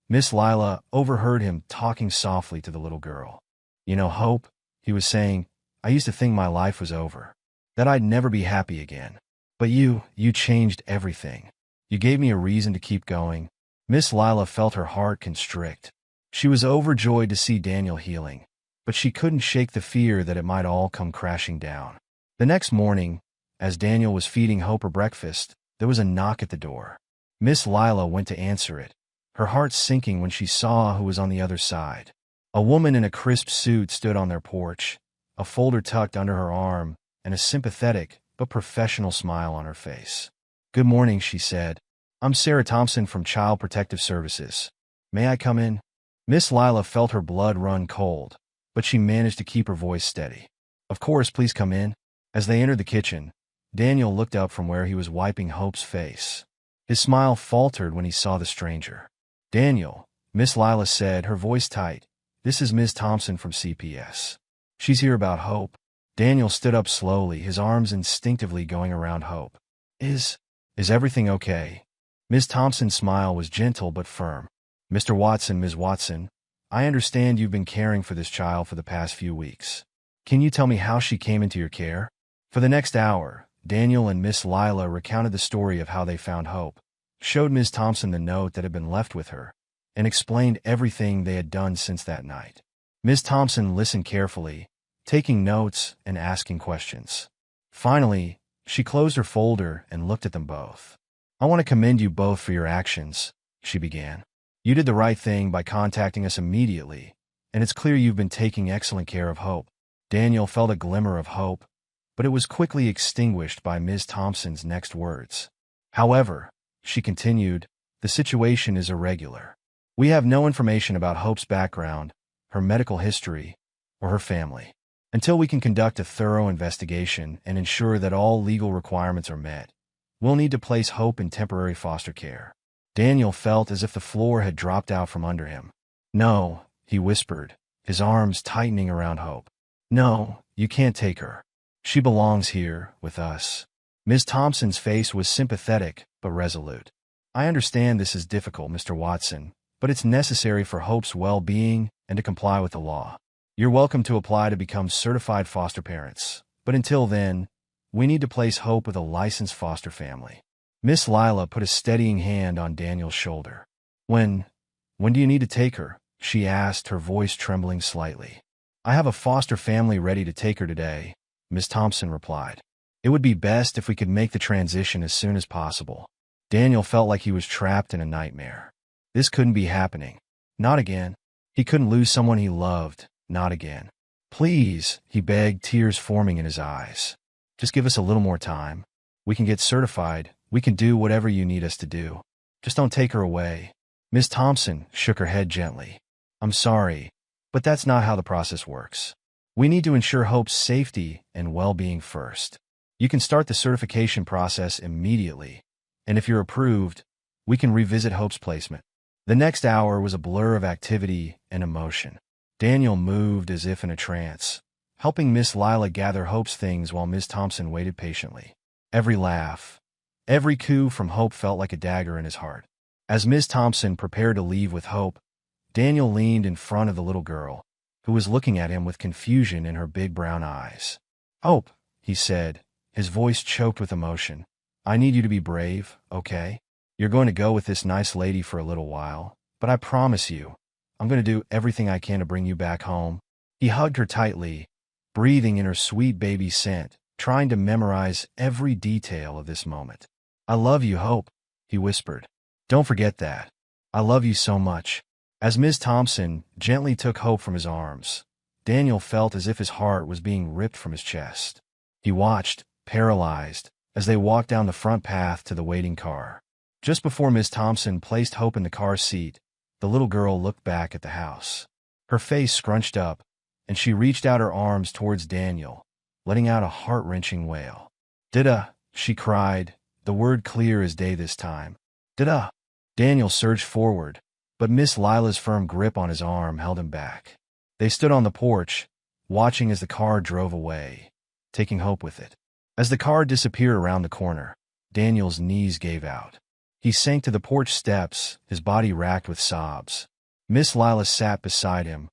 Miss Lila overheard him talking softly to the little girl. "You know, Hope," he was saying, "I used to think my life was over, that I'd never be happy again. But you changed everything. You gave me a reason to keep going." Miss Lila felt her heart constrict. She was overjoyed to see Daniel healing, but she couldn't shake the fear that it might all come crashing down. The next morning, as Daniel was feeding Hope her breakfast, there was a knock at the door. Miss Lila went to answer it, her heart sinking when she saw who was on the other side. A woman in a crisp suit stood on their porch, a folder tucked under her arm, and a sympathetic but professional smile on her face. "Good morning," she said. "I'm Sarah Thompson from Child Protective Services. May I come in?" Miss Lila felt her blood run cold, but she managed to keep her voice steady. "Of course, please come in." As they entered the kitchen, Daniel looked up from where he was wiping Hope's face. His smile faltered when he saw the stranger. "Daniel," Miss Lila said, her voice tight, "this is Ms. Thompson from CPS. She's here about Hope." Daniel stood up slowly, his arms instinctively going around Hope. Is everything okay?" Ms. Thompson's smile was gentle but firm. "Mr. Watson, Ms. Watson, I understand you've been caring for this child for the past few weeks. Can you tell me how she came into your care?" For the next hour, Daniel and Miss Lila recounted the story of how they found Hope, showed Ms. Thompson the note that had been left with her, and explained everything they had done since that night. Ms. Thompson listened carefully, taking notes and asking questions. Finally, she closed her folder and looked at them both. "I want to commend you both for your actions," she began. "You did the right thing by contacting us immediately, and it's clear you've been taking excellent care of Hope." Daniel felt a glimmer of hope, but it was quickly extinguished by Ms. Thompson's next words. "However," she continued, "the situation is irregular. We have no information about Hope's background, her medical history, or her family. Until we can conduct a thorough investigation and ensure that all legal requirements are met, we'll need to place Hope in temporary foster care." Daniel felt as if the floor had dropped out from under him. "No," he whispered, his arms tightening around Hope. "No, you can't take her. She belongs here, with us." Ms. Thompson's face was sympathetic but resolute. "I understand this is difficult, Mr. Watson, but it's necessary for Hope's well-being and to comply with the law. You're welcome to apply to become certified foster parents, but until then, we need to place Hope with a licensed foster family." Miss Lila put a steadying hand on Daniel's shoulder. When do you need to take her?" she asked, her voice trembling slightly. "I have a foster family ready to take her today," Miss Thompson replied. "It would be best if we could make the transition as soon as possible." Daniel felt like he was trapped in a nightmare. This couldn't be happening. Not again. He couldn't lose someone he loved. Not again. "Please," he begged, tears forming in his eyes. "Just give us a little more time. We can get certified. We can do whatever you need us to do. Just don't take her away." Miss Thompson shook her head gently. I'm sorry, but that's not how the process works. We need to ensure Hope's safety and well-being first. You can start the certification process immediately, and if you're approved, we can revisit Hope's placement. The next hour was a blur of activity and emotion. Daniel moved as if in a trance, helping Miss Lila gather Hope's things while Ms. Thompson waited patiently. Every laugh, every coo from Hope felt like a dagger in his heart. As Ms. Thompson prepared to leave with Hope, Daniel leaned in front of the little girl, who was looking at him with confusion in her big brown eyes. "Hope," he said, his voice choked with emotion, "I need you to be brave, okay? You're going to go with this nice lady for a little while, but I promise you, I'm going to do everything I can to bring you back home." He hugged her tightly, breathing in her sweet baby scent, trying to memorize every detail of this moment. "I love you, Hope," he whispered. "Don't forget that. I love you so much." As Ms. Thompson gently took Hope from his arms, Daniel felt as if his heart was being ripped from his chest. He watched, paralyzed, as they walked down the front path to the waiting car. Just before Ms. Thompson placed Hope in the car seat, the little girl looked back at the house. Her face scrunched up, and she reached out her arms towards Daniel, letting out a heart-wrenching wail. "Dada," she cried, the word clear as day this time. "Dada." Daniel surged forward, but Miss Lila's firm grip on his arm held him back. They stood on the porch, watching as the car drove away, taking Hope with it. As the car disappeared around the corner, Daniel's knees gave out. He sank to the porch steps, his body racked with sobs. Miss Lila sat beside him,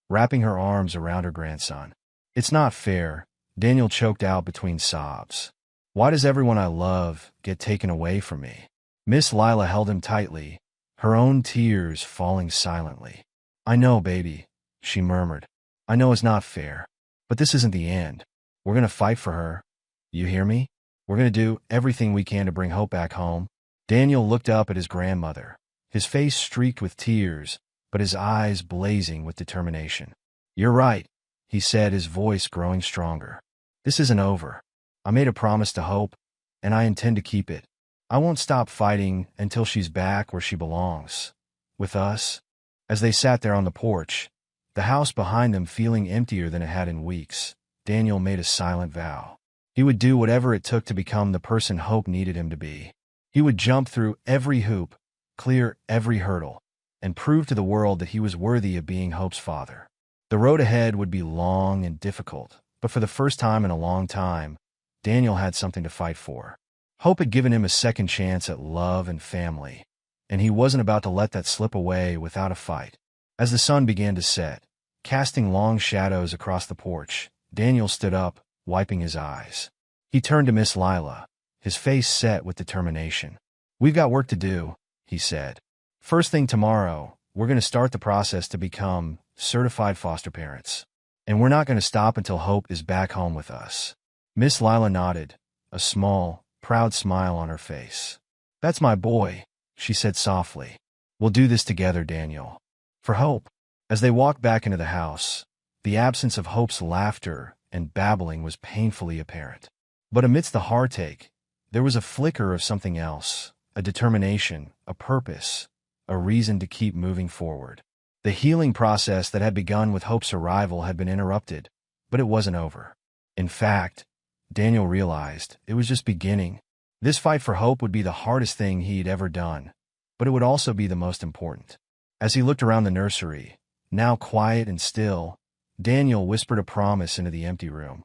wrapping her arms around her grandson. "It's not fair," Daniel choked out between sobs. "Why does everyone I love get taken away from me?" Miss Lila held him tightly, her own tears falling silently. "I know, baby," she murmured. "I know it's not fair, but this isn't the end. We're going to fight for her. You hear me? We're going to do everything we can to bring Hope back home." Daniel looked up at his grandmother, his face streaked with tears, but his eyes blazing with determination. "You're right," he said, his voice growing stronger. "This isn't over. I made a promise to Hope, and I intend to keep it. I won't stop fighting until she's back where she belongs, with us." As they sat there on the porch, the house behind them feeling emptier than it had in weeks, Daniel made a silent vow. He would do whatever it took to become the person Hope needed him to be. He would jump through every hoop, clear every hurdle, and prove to the world that he was worthy of being Hope's father. The road ahead would be long and difficult, but for the first time in a long time, Daniel had something to fight for. Hope had given him a second chance at love and family, and he wasn't about to let that slip away without a fight. As the sun began to set, casting long shadows across the porch, Daniel stood up, wiping his eyes. He turned to Miss Lila, his face set with determination. "We've got work to do," he said. "First thing tomorrow, we're going to start the process to become certified foster parents. And we're not going to stop until Hope is back home with us." Miss Lila nodded, a small, proud smile on her face. "That's my boy," she said softly. "We'll do this together, Daniel. For Hope." As they walked back into the house, the absence of Hope's laughter and babbling was painfully apparent. But amidst the heartache, there was a flicker of something else, a determination, a purpose, a reason to keep moving forward. The healing process that had begun with Hope's arrival had been interrupted, but it wasn't over. In fact, Daniel realized it was just beginning. This fight for Hope would be the hardest thing he'd ever done, but it would also be the most important. As he looked around the nursery, now quiet and still, Daniel whispered a promise into the empty room.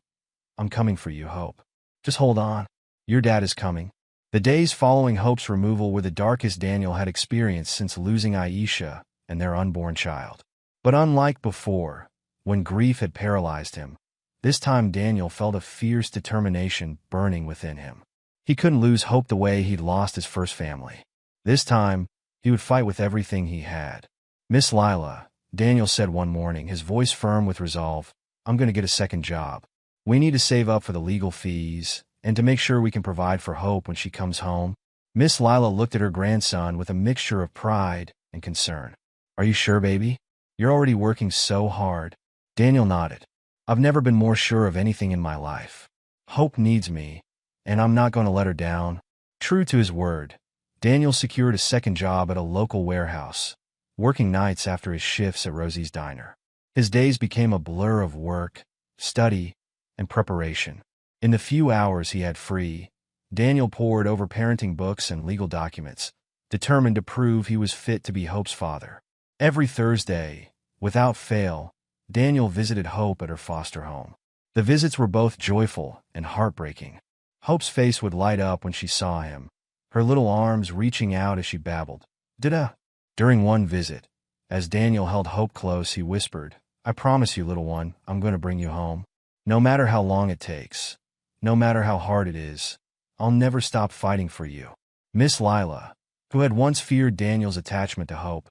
"I'm coming for you, Hope. Just hold on. Your dad is coming." The days following Hope's removal were the darkest Daniel had experienced since losing Aisha and their unborn child. But unlike before, when grief had paralyzed him, this time Daniel felt a fierce determination burning within him. He couldn't lose Hope the way he'd lost his first family. This time, he would fight with everything he had. "Miss Lila," Daniel said one morning, his voice firm with resolve, "I'm going to get a second job. We need to save up for the legal fees and to make sure we can provide for Hope when she comes home." Miss Lila looked at her grandson with a mixture of pride and concern. "Are you sure, baby? You're already working so hard." Daniel nodded. "I've never been more sure of anything in my life. Hope needs me, and I'm not going to let her down." True to his word, Daniel secured a second job at a local warehouse, working nights after his shifts at Rosie's Diner. His days became a blur of work, study, and preparation. In the few hours he had free, Daniel pored over parenting books and legal documents, determined to prove he was fit to be Hope's father. Every Thursday, without fail, Daniel visited Hope at her foster home. The visits were both joyful and heartbreaking. Hope's face would light up when she saw him, her little arms reaching out as she babbled, "Dada." During one visit, as Daniel held Hope close, he whispered, "I promise you, little one, I'm going to bring you home. No matter how long it takes, no matter how hard it is, I'll never stop fighting for you." Miss Lila, who had once feared Daniel's attachment to Hope,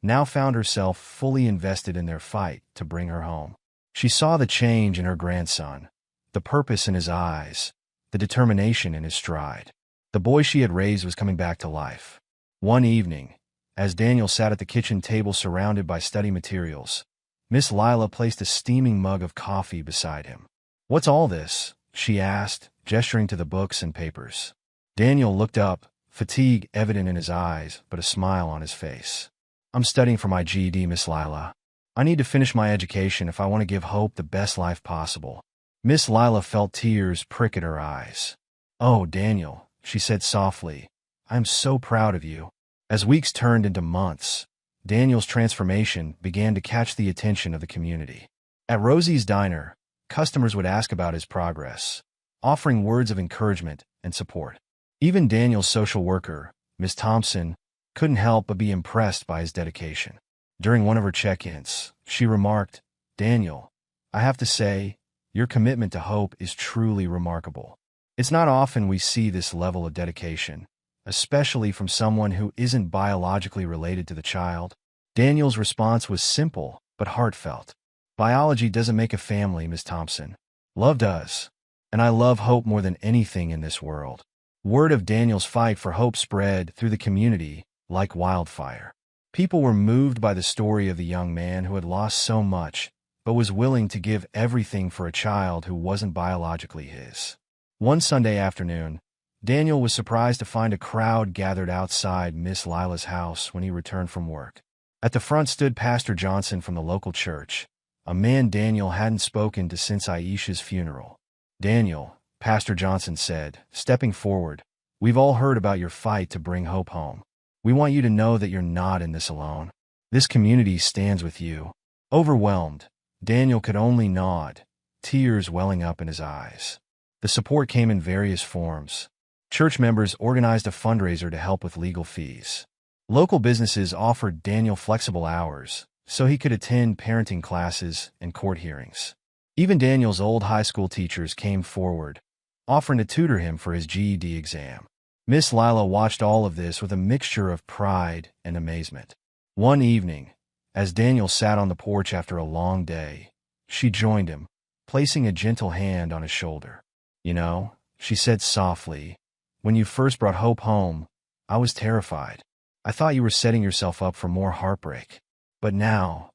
now found herself fully invested in their fight to bring her home. She saw the change in her grandson, the purpose in his eyes, the determination in his stride. The boy she had raised was coming back to life. One evening, as Daniel sat at the kitchen table surrounded by study materials, Miss Lila placed a steaming mug of coffee beside him. "What's all this?" she asked, gesturing to the books and papers. Daniel looked up, fatigue evident in his eyes, but a smile on his face. "I'm studying for my GED, Miss Lila. I need to finish my education if I want to give Hope the best life possible." Miss Lila felt tears prick at her eyes. "Oh, Daniel," she said softly, "I'm so proud of you." As weeks turned into months, Daniel's transformation began to catch the attention of the community. At Rosie's Diner, customers would ask about his progress, offering words of encouragement and support. Even Daniel's social worker, Ms. Thompson, couldn't help but be impressed by his dedication. During one of her check-ins, she remarked, "Daniel, I have to say, your commitment to Hope is truly remarkable. It's not often we see this level of dedication, especially from someone who isn't biologically related to the child." Daniel's response was simple but heartfelt. "Biology doesn't make a family, Ms. Thompson. Love does. And I love Hope more than anything in this world." Word of Daniel's fight for Hope spread through the community like wildfire. People were moved by the story of the young man who had lost so much, but was willing to give everything for a child who wasn't biologically his. One Sunday afternoon, Daniel was surprised to find a crowd gathered outside Miss Lila's house when he returned from work. At the front stood Pastor Johnson from the local church, a man Daniel hadn't spoken to since Aisha's funeral. "Daniel," Pastor Johnson said, stepping forward, "we've all heard about your fight to bring Hope home. We want you to know that you're not in this alone. This community stands with you." Overwhelmed, Daniel could only nod, tears welling up in his eyes. The support came in various forms. Church members organized a fundraiser to help with legal fees. Local businesses offered Daniel flexible hours so he could attend parenting classes and court hearings. Even Daniel's old high school teachers came forward, offering to tutor him for his GED exam. Miss Lila watched all of this with a mixture of pride and amazement. One evening, as Daniel sat on the porch after a long day, she joined him, placing a gentle hand on his shoulder. "You know," she said softly, "when you first brought Hope home, I was terrified. I thought you were setting yourself up for more heartbreak. But now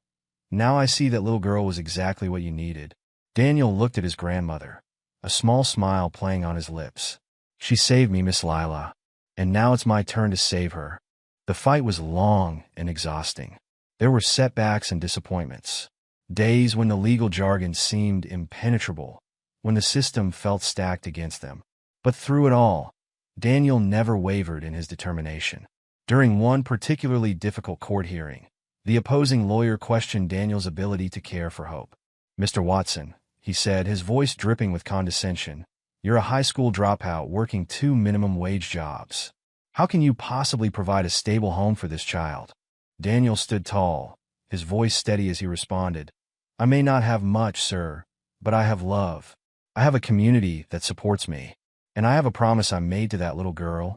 I see that little girl was exactly what you needed." Daniel looked at his grandmother, a small smile playing on his lips. "She saved me, Miss Lila, and now it's my turn to save her." The fight was long and exhausting. There were setbacks and disappointments. Days when the legal jargon seemed impenetrable, when the system felt stacked against them. But through it all, Daniel never wavered in his determination. During one particularly difficult court hearing, the opposing lawyer questioned Daniel's ability to care for Hope. "Mr. Watson," he said, his voice dripping with condescension, "you're a high school dropout working 2 minimum wage jobs. How can you possibly provide a stable home for this child?" Daniel stood tall, his voice steady as he responded, "I may not have much, sir, but I have love. I have a community that supports me. And I have a promise I made to that little girl,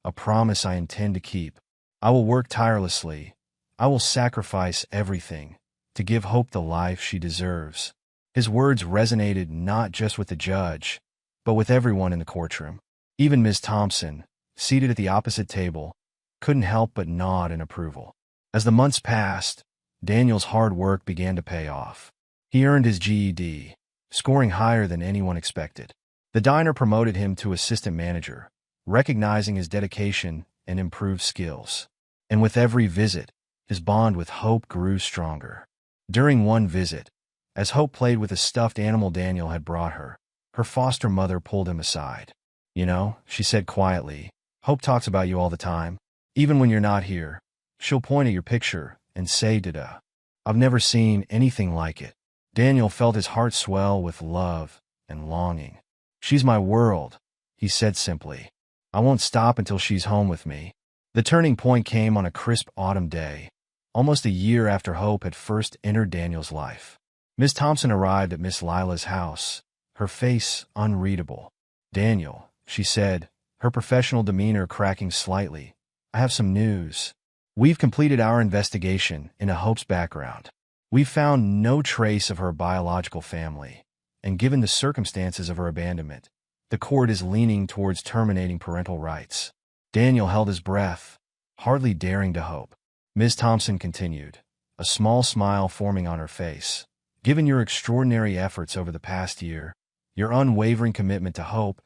a promise I intend to keep. I will work tirelessly. I will sacrifice everything to give Hope the life she deserves." His words resonated not just with the judge, but with everyone in the courtroom. Even Ms. Thompson, seated at the opposite table, couldn't help but nod in approval. As the months passed, Daniel's hard work began to pay off. He earned his GED, scoring higher than anyone expected. The diner promoted him to assistant manager, recognizing his dedication and improved skills. And with every visit, His bond with Hope grew stronger. During one visit, as Hope played with a stuffed animal Daniel had brought her, her foster mother pulled him aside. "You know," she said quietly, "Hope talks about you all the time. Even when you're not here, she'll point at your picture and say, Dada. I've never seen anything like it." Daniel felt his heart swell with love and longing. "She's my world," he said simply. "I won't stop until she's home with me." The turning point came on a crisp autumn day, almost a year after Hope had first entered Daniel's life. Miss Thompson arrived at Miss Lila's house, her face unreadable. "Daniel," she said, her professional demeanor cracking slightly, "I have some news. We've completed our investigation into Hope's background. We've found no trace of her biological family, and given the circumstances of her abandonment, the court is leaning towards terminating parental rights." Daniel held his breath, hardly daring to hope. Ms. Thompson continued, a small smile forming on her face. "Given your extraordinary efforts over the past year, your unwavering commitment to Hope,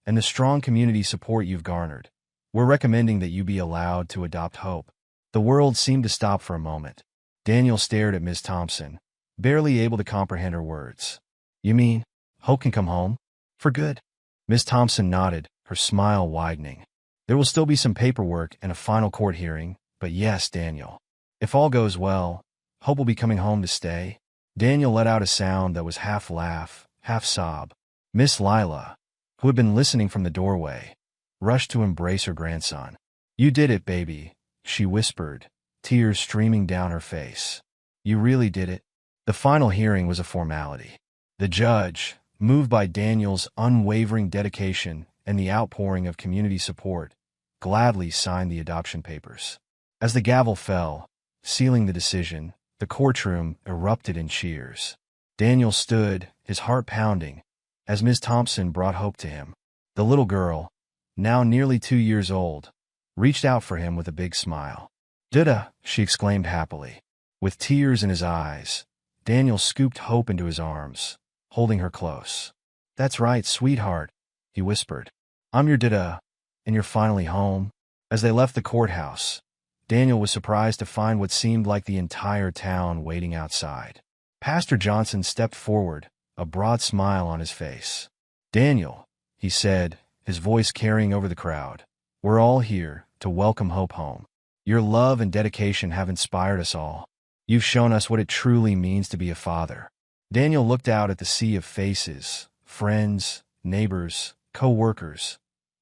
and the strong community support you've garnered, we're recommending that you be allowed to adopt Hope." The world seemed to stop for a moment. Daniel stared at Ms. Thompson, barely able to comprehend her words. "You mean, Hope can come home? For good?" Ms. Thompson nodded, her smile widening. "There will still be some paperwork and a final court hearing, but yes, Daniel. If all goes well, Hope will be coming home to stay." Daniel let out a sound that was half laugh, half sob. Miss Lila, who had been listening from the doorway, rushed to embrace her grandson. "You did it, baby," she whispered, tears streaming down her face. "You really did it." The final hearing was a formality. The judge, moved by Daniel's unwavering dedication and the outpouring of community support, gladly signed the adoption papers. As the gavel fell, sealing the decision, the courtroom erupted in cheers. Daniel stood, his heart pounding, as Ms. Thompson brought Hope to him. The little girl, now nearly 2 years old, reached out for him with a big smile. "Dada," she exclaimed happily. With tears in his eyes, Daniel scooped Hope into his arms, holding her close. "That's right, sweetheart," he whispered. "I'm your Dada, and you're finally home." As they left the courthouse, Daniel was surprised to find what seemed like the entire town waiting outside. Pastor Johnson stepped forward, a broad smile on his face. "Daniel," he said, his voice carrying over the crowd, "we're all here to welcome Hope home. Your love and dedication have inspired us all. You've shown us what it truly means to be a father." Daniel looked out at the sea of faces, friends, neighbors, co-workers,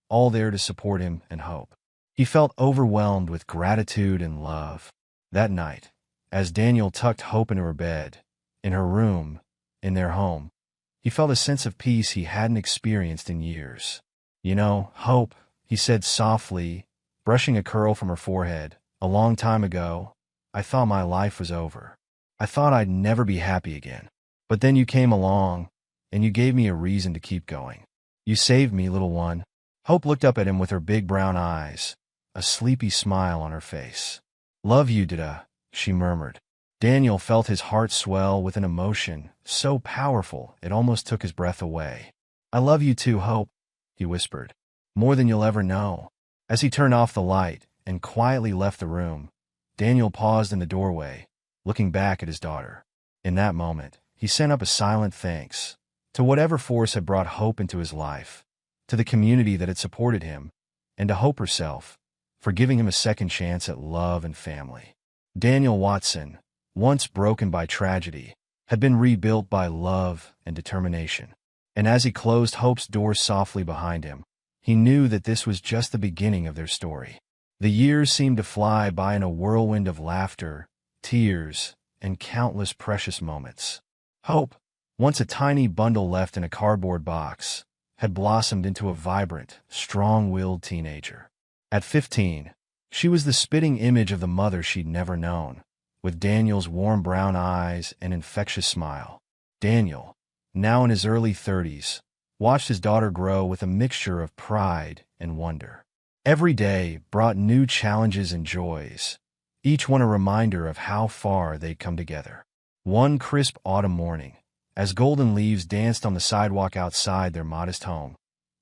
all there to support him and Hope. He felt overwhelmed with gratitude and love. That night, as Daniel tucked Hope into her bed, in her room, in their home, he felt a sense of peace he hadn't experienced in years. "You know, Hope," he said softly, brushing a curl from her forehead, "a long time ago, I thought my life was over. I thought I'd never be happy again. But then you came along, and you gave me a reason to keep going. You saved me, little one." Hope looked up at him with her big brown eyes, a sleepy smile on her face. "Love you, Dada," she murmured. Daniel felt his heart swell with an emotion so powerful it almost took his breath away. "I love you too, Hope," he whispered. "More than you'll ever know." As he turned off the light and quietly left the room, Daniel paused in the doorway, looking back at his daughter. In that moment, he sent up a silent thanks to whatever force had brought Hope into his life, to the community that had supported him, and to Hope herself, for giving him a second chance at love and family. Daniel Watson, once broken by tragedy, had been rebuilt by love and determination. And as he closed Hope's door softly behind him, he knew that this was just the beginning of their story. The years seemed to fly by in a whirlwind of laughter, tears, and countless precious moments. Hope, once a tiny bundle left in a cardboard box, had blossomed into a vibrant, strong-willed teenager. At 15, she was the spitting image of the mother she'd never known, with Daniel's warm brown eyes and infectious smile. Daniel, now in his early 30s, watched his daughter grow with a mixture of pride and wonder. Every day brought new challenges and joys, each one a reminder of how far they'd come together. One crisp autumn morning, as golden leaves danced on the sidewalk outside their modest home,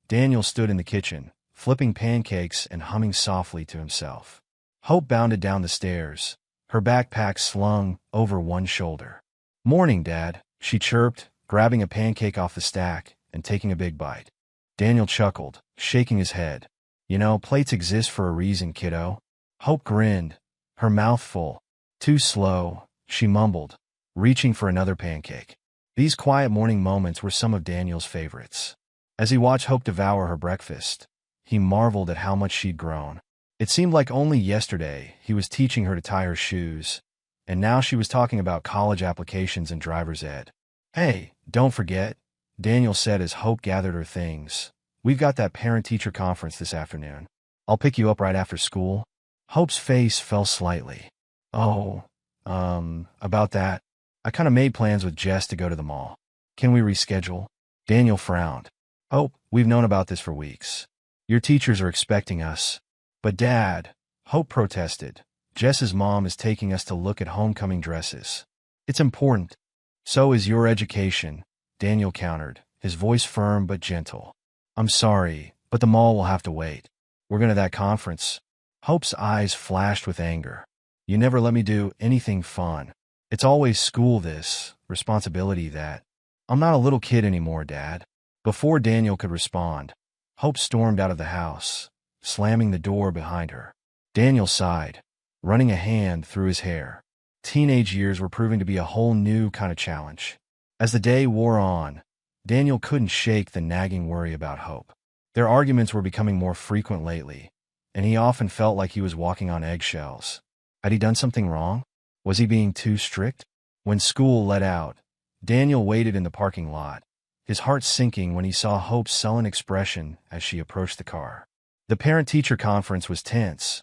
Daniel stood in the kitchen, flipping pancakes and humming softly to himself. Hope bounded down the stairs, her backpack slung over one shoulder. "Morning, Dad," she chirped, grabbing a pancake off the stack and taking a big bite. Daniel chuckled, shaking his head. "You know, plates exist for a reason, kiddo." Hope grinned, her mouth full. "Too slow," she mumbled, reaching for another pancake. These quiet morning moments were some of Daniel's favorites. As he watched Hope devour her breakfast, he marveled at how much she'd grown. It seemed like only yesterday he was teaching her to tie her shoes, and now she was talking about college applications and driver's ed. "Hey, don't forget," Daniel said as Hope gathered her things. "We've got that parent-teacher conference this afternoon. I'll pick you up right after school." Hope's face fell slightly. "Oh, about that. I kind of made plans with Jess to go to the mall. Can we reschedule?" Daniel frowned. "Hope, we've known about this for weeks. Your teachers are expecting us." "But Dad," Hope protested, "Jess's mom is taking us to look at homecoming dresses. It's important." "So is your education," Daniel countered, his voice firm but gentle. "I'm sorry, but the mall will have to wait. We're going to that conference." Hope's eyes flashed with anger. "You never let me do anything fun. It's always school this, responsibility that. I'm not a little kid anymore, Dad." Before Daniel could respond, Hope stormed out of the house, slamming the door behind her. Daniel sighed, running a hand through his hair. Teenage years were proving to be a whole new kind of challenge. As the day wore on, Daniel couldn't shake the nagging worry about Hope. Their arguments were becoming more frequent lately, and he often felt like he was walking on eggshells. Had he done something wrong? Was he being too strict? When school let out, Daniel waited in the parking lot, his heart sinking when he saw Hope's sullen expression as she approached the car. The parent-teacher conference was tense,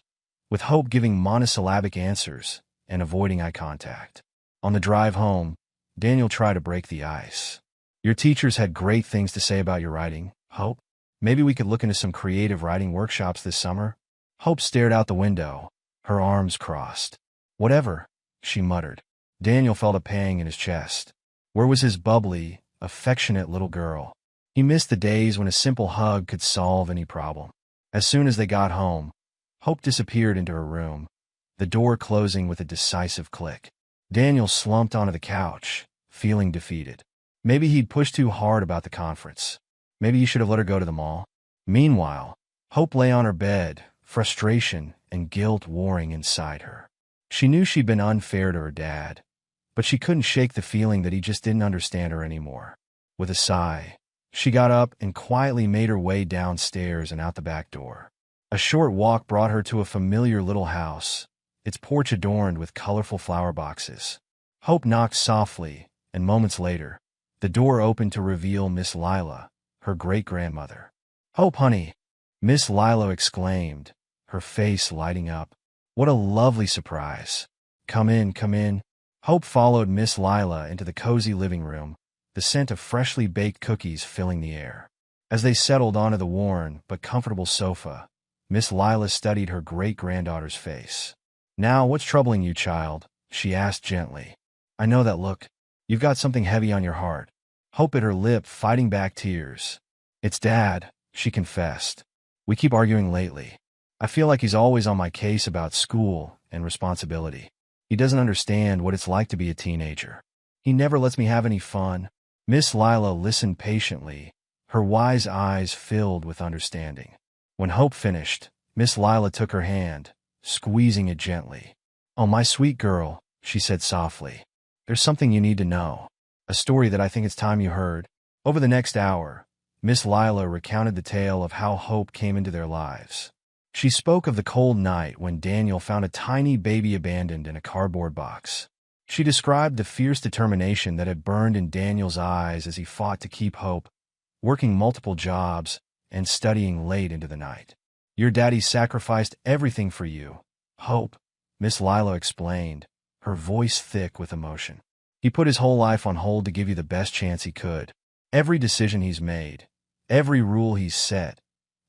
with Hope giving monosyllabic answers and avoiding eye contact. On the drive home, Daniel tried to break the ice. "Your teachers had great things to say about your writing, Hope. Maybe we could look into some creative writing workshops this summer." Hope stared out the window, her arms crossed. "Whatever," she muttered. Daniel felt a pang in his chest. Where was his bubbly, affectionate little girl? He missed the days when a simple hug could solve any problem. As soon as they got home, Hope disappeared into her room, the door closing with a decisive click. Daniel slumped onto the couch, feeling defeated. Maybe he'd pushed too hard about the conference. Maybe he should have let her go to the mall. Meanwhile, Hope lay on her bed, frustration and guilt warring inside her. She knew she'd been unfair to her dad, but she couldn't shake the feeling that he just didn't understand her anymore. With a sigh, she got up and quietly made her way downstairs and out the back door. A short walk brought her to a familiar little house, its porch adorned with colorful flower boxes. Hope knocked softly, and moments later, the door opened to reveal Miss Lila, her great-grandmother. "Hope, honey," Miss Lila exclaimed, her face lighting up. "What a lovely surprise. Come in, come in." Hope followed Miss Lila into the cozy living room, the scent of freshly baked cookies filling the air. As they settled onto the worn but comfortable sofa, Miss Lila studied her great-granddaughter's face. "Now, what's troubling you, child?" she asked gently. "I know that look. You've got something heavy on your heart." Hope bit her lip, fighting back tears. "It's Dad," she confessed. "We keep arguing lately. I feel like he's always on my case about school and responsibility. He doesn't understand what it's like to be a teenager. He never lets me have any fun." Miss Lila listened patiently, her wise eyes filled with understanding. When Hope finished, Miss Lila took her hand, squeezing it gently. "Oh, my sweet girl," she said softly. "There's something you need to know. A story that I think it's time you heard." Over the next hour, Miss Lila recounted the tale of how Hope came into their lives. She spoke of the cold night when Daniel found a tiny baby abandoned in a cardboard box. She described the fierce determination that had burned in Daniel's eyes as he fought to keep hope, working multiple jobs and studying late into the night. "Your daddy sacrificed everything for you, Hope," Miss Lila explained, her voice thick with emotion. "He put his whole life on hold to give you the best chance he could. Every decision he's made, every rule he's set,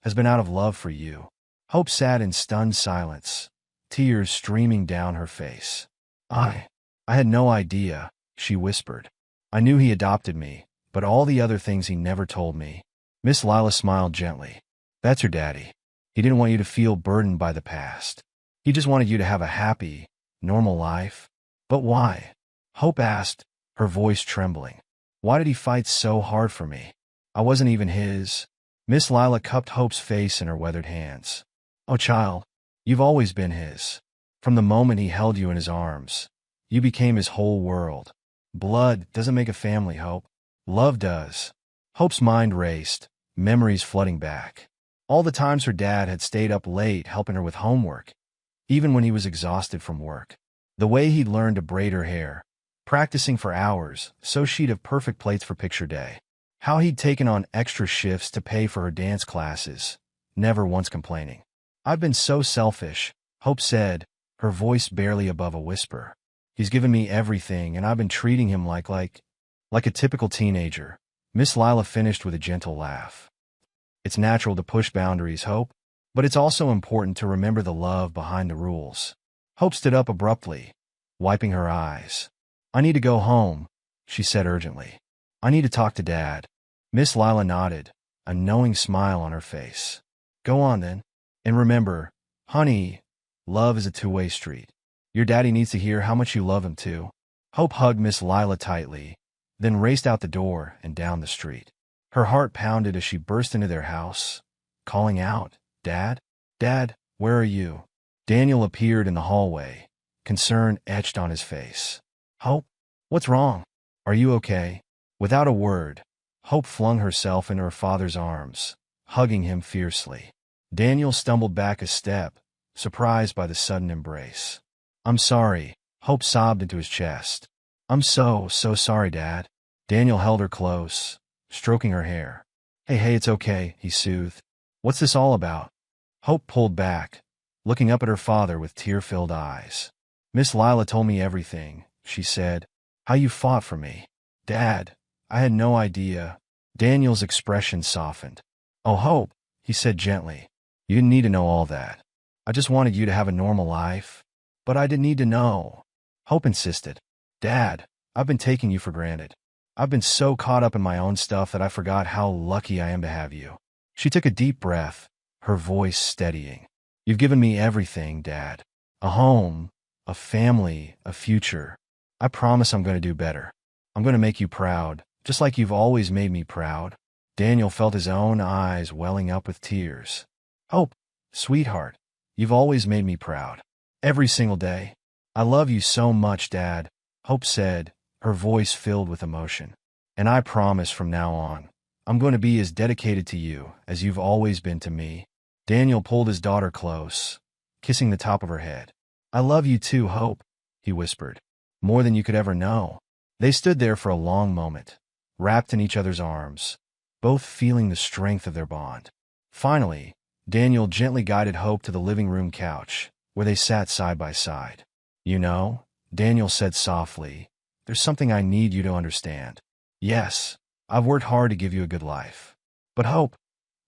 has been out of love for you." Hope sat in stunned silence, tears streaming down her face. I had no idea," she whispered. "I knew he adopted me, but all the other things he never told me." Miss Lila smiled gently. "That's your daddy. He didn't want you to feel burdened by the past. He just wanted you to have a happy, Normal life? But why? Hope asked, her voice trembling. Why did he fight so hard for me? I wasn't even his. Miss Lila cupped Hope's face in her weathered hands. Oh, child, you've always been his. From the moment he held you in his arms, you became his whole world. Blood doesn't make a family, Hope. Love does. Hope's mind raced, memories flooding back. All the times her dad had stayed up late helping her with homework, even when he was exhausted from work. The way he'd learned to braid her hair, practicing for hours so she'd have perfect plaits for picture day. How he'd taken on extra shifts to pay for her dance classes, never once complaining. I've been so selfish, Hope said, her voice barely above a whisper. He's given me everything, and I've been treating him like a typical teenager. Miss Lila finished with a gentle laugh. It's natural to push boundaries, Hope, but it's also important to remember the love behind the rules. Hope stood up abruptly, wiping her eyes. I need to go home, she said urgently. I need to talk to Dad. Miss Lila nodded, a knowing smile on her face. Go on then. And remember, honey, love is a two-way street. Your daddy needs to hear how much you love him too. Hope hugged Miss Lila tightly, then raced out the door and down the street. Her heart pounded as she burst into their house, calling out, Dad? Dad, where are you? Daniel appeared in the hallway, concern etched on his face. Hope? What's wrong? Are you okay? Without a word, Hope flung herself into her father's arms, hugging him fiercely. Daniel stumbled back a step, surprised by the sudden embrace. I'm sorry, Hope sobbed into his chest. I'm so sorry, Dad. Daniel held her close, stroking her hair. Hey, it's okay, he soothed. What's this all about? Hope pulled back, looking up at her father with tear-filled eyes. Miss Lila told me everything, she said. How you fought for me. Dad, I had no idea. Daniel's expression softened. Oh, Hope, he said gently. You didn't need to know all that. I just wanted you to have a normal life. But I didn't need to know. Hope insisted. Dad, I've been taking you for granted. I've been so caught up in my own stuff that I forgot how lucky I am to have you. She took a deep breath, her voice steadying. You've given me everything, Dad. A home, a family, a future. I promise I'm going to do better. I'm going to make you proud, just like you've always made me proud. Daniel felt his own eyes welling up with tears. Hope, sweetheart, you've always made me proud. Every single day. I love you so much, Dad, Hope said, her voice filled with emotion. And I promise from now on, I'm going to be as dedicated to you as you've always been to me. Daniel pulled his daughter close, kissing the top of her head. I love you too, Hope, he whispered. More than you could ever know. They stood there for a long moment, wrapped in each other's arms, both feeling the strength of their bond. Finally, Daniel gently guided Hope to the living room couch, where they sat side by side. You know, Daniel said softly, there's something I need you to understand. Yes, I've worked hard to give you a good life. But Hope,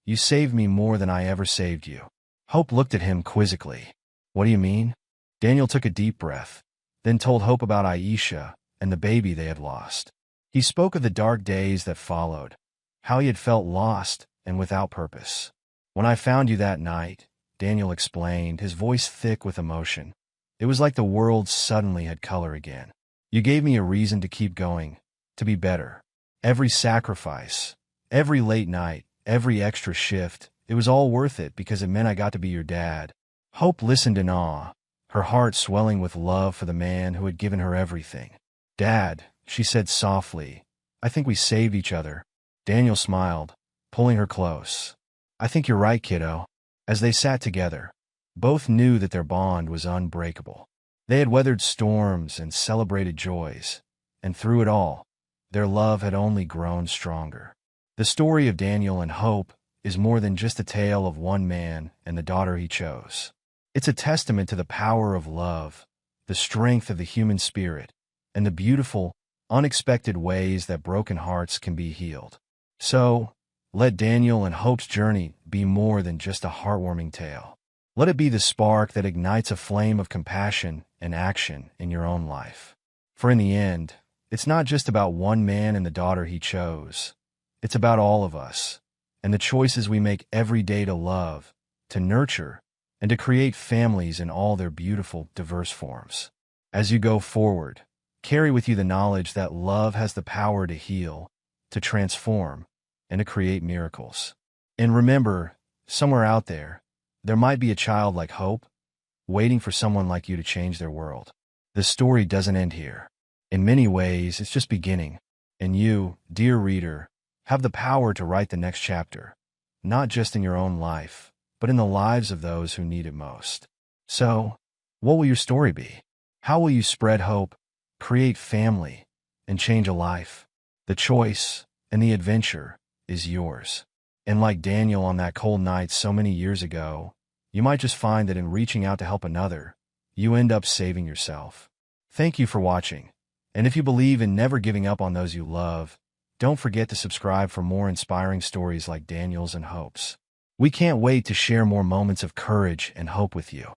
you saved me more than I ever saved you. Hope looked at him quizzically. What do you mean? Daniel took a deep breath, then told Hope about Aisha and the baby they had lost. He spoke of the dark days that followed, how he had felt lost and without purpose. When I found you that night, Daniel explained, his voice thick with emotion. It was like the world suddenly had color again. You gave me a reason to keep going, to be better. Every sacrifice, every late night, every extra shift, it was all worth it because it meant I got to be your dad. Hope listened in awe, her heart swelling with love for the man who had given her everything. Dad, she said softly, I think we saved each other. Daniel smiled, pulling her close. I think you're right, kiddo. As they sat together, both knew that their bond was unbreakable. They had weathered storms and celebrated joys, and through it all, their love had only grown stronger. The story of Daniel and Hope is more than just a tale of one man and the daughter he chose. It's a testament to the power of love, the strength of the human spirit, and the beautiful, unexpected ways that broken hearts can be healed. So, let Daniel and Hope's journey be more than just a heartwarming tale. Let it be the spark that ignites a flame of compassion and action in your own life. For in the end, it's not just about one man and the daughter he chose. It's about all of us, and the choices we make every day to love, to nurture, and to create families in all their beautiful, diverse forms. As you go forward, carry with you the knowledge that love has the power to heal, to transform, and to create miracles. And remember, somewhere out there, there might be a child like Hope, waiting for someone like you to change their world. The story doesn't end here. In many ways, it's just beginning. And you, dear reader, have the power to write the next chapter, not just in your own life, but in the lives of those who need it most. So, what will your story be? How will you spread hope, create family, and change a life? The choice and the adventure is yours. And like Daniel on that cold night so many years ago, you might just find that in reaching out to help another, you end up saving yourself. Thank you for watching. And if you believe in never giving up on those you love, don't forget to subscribe for more inspiring stories like Daniel's and Hope's. We can't wait to share more moments of courage and hope with you.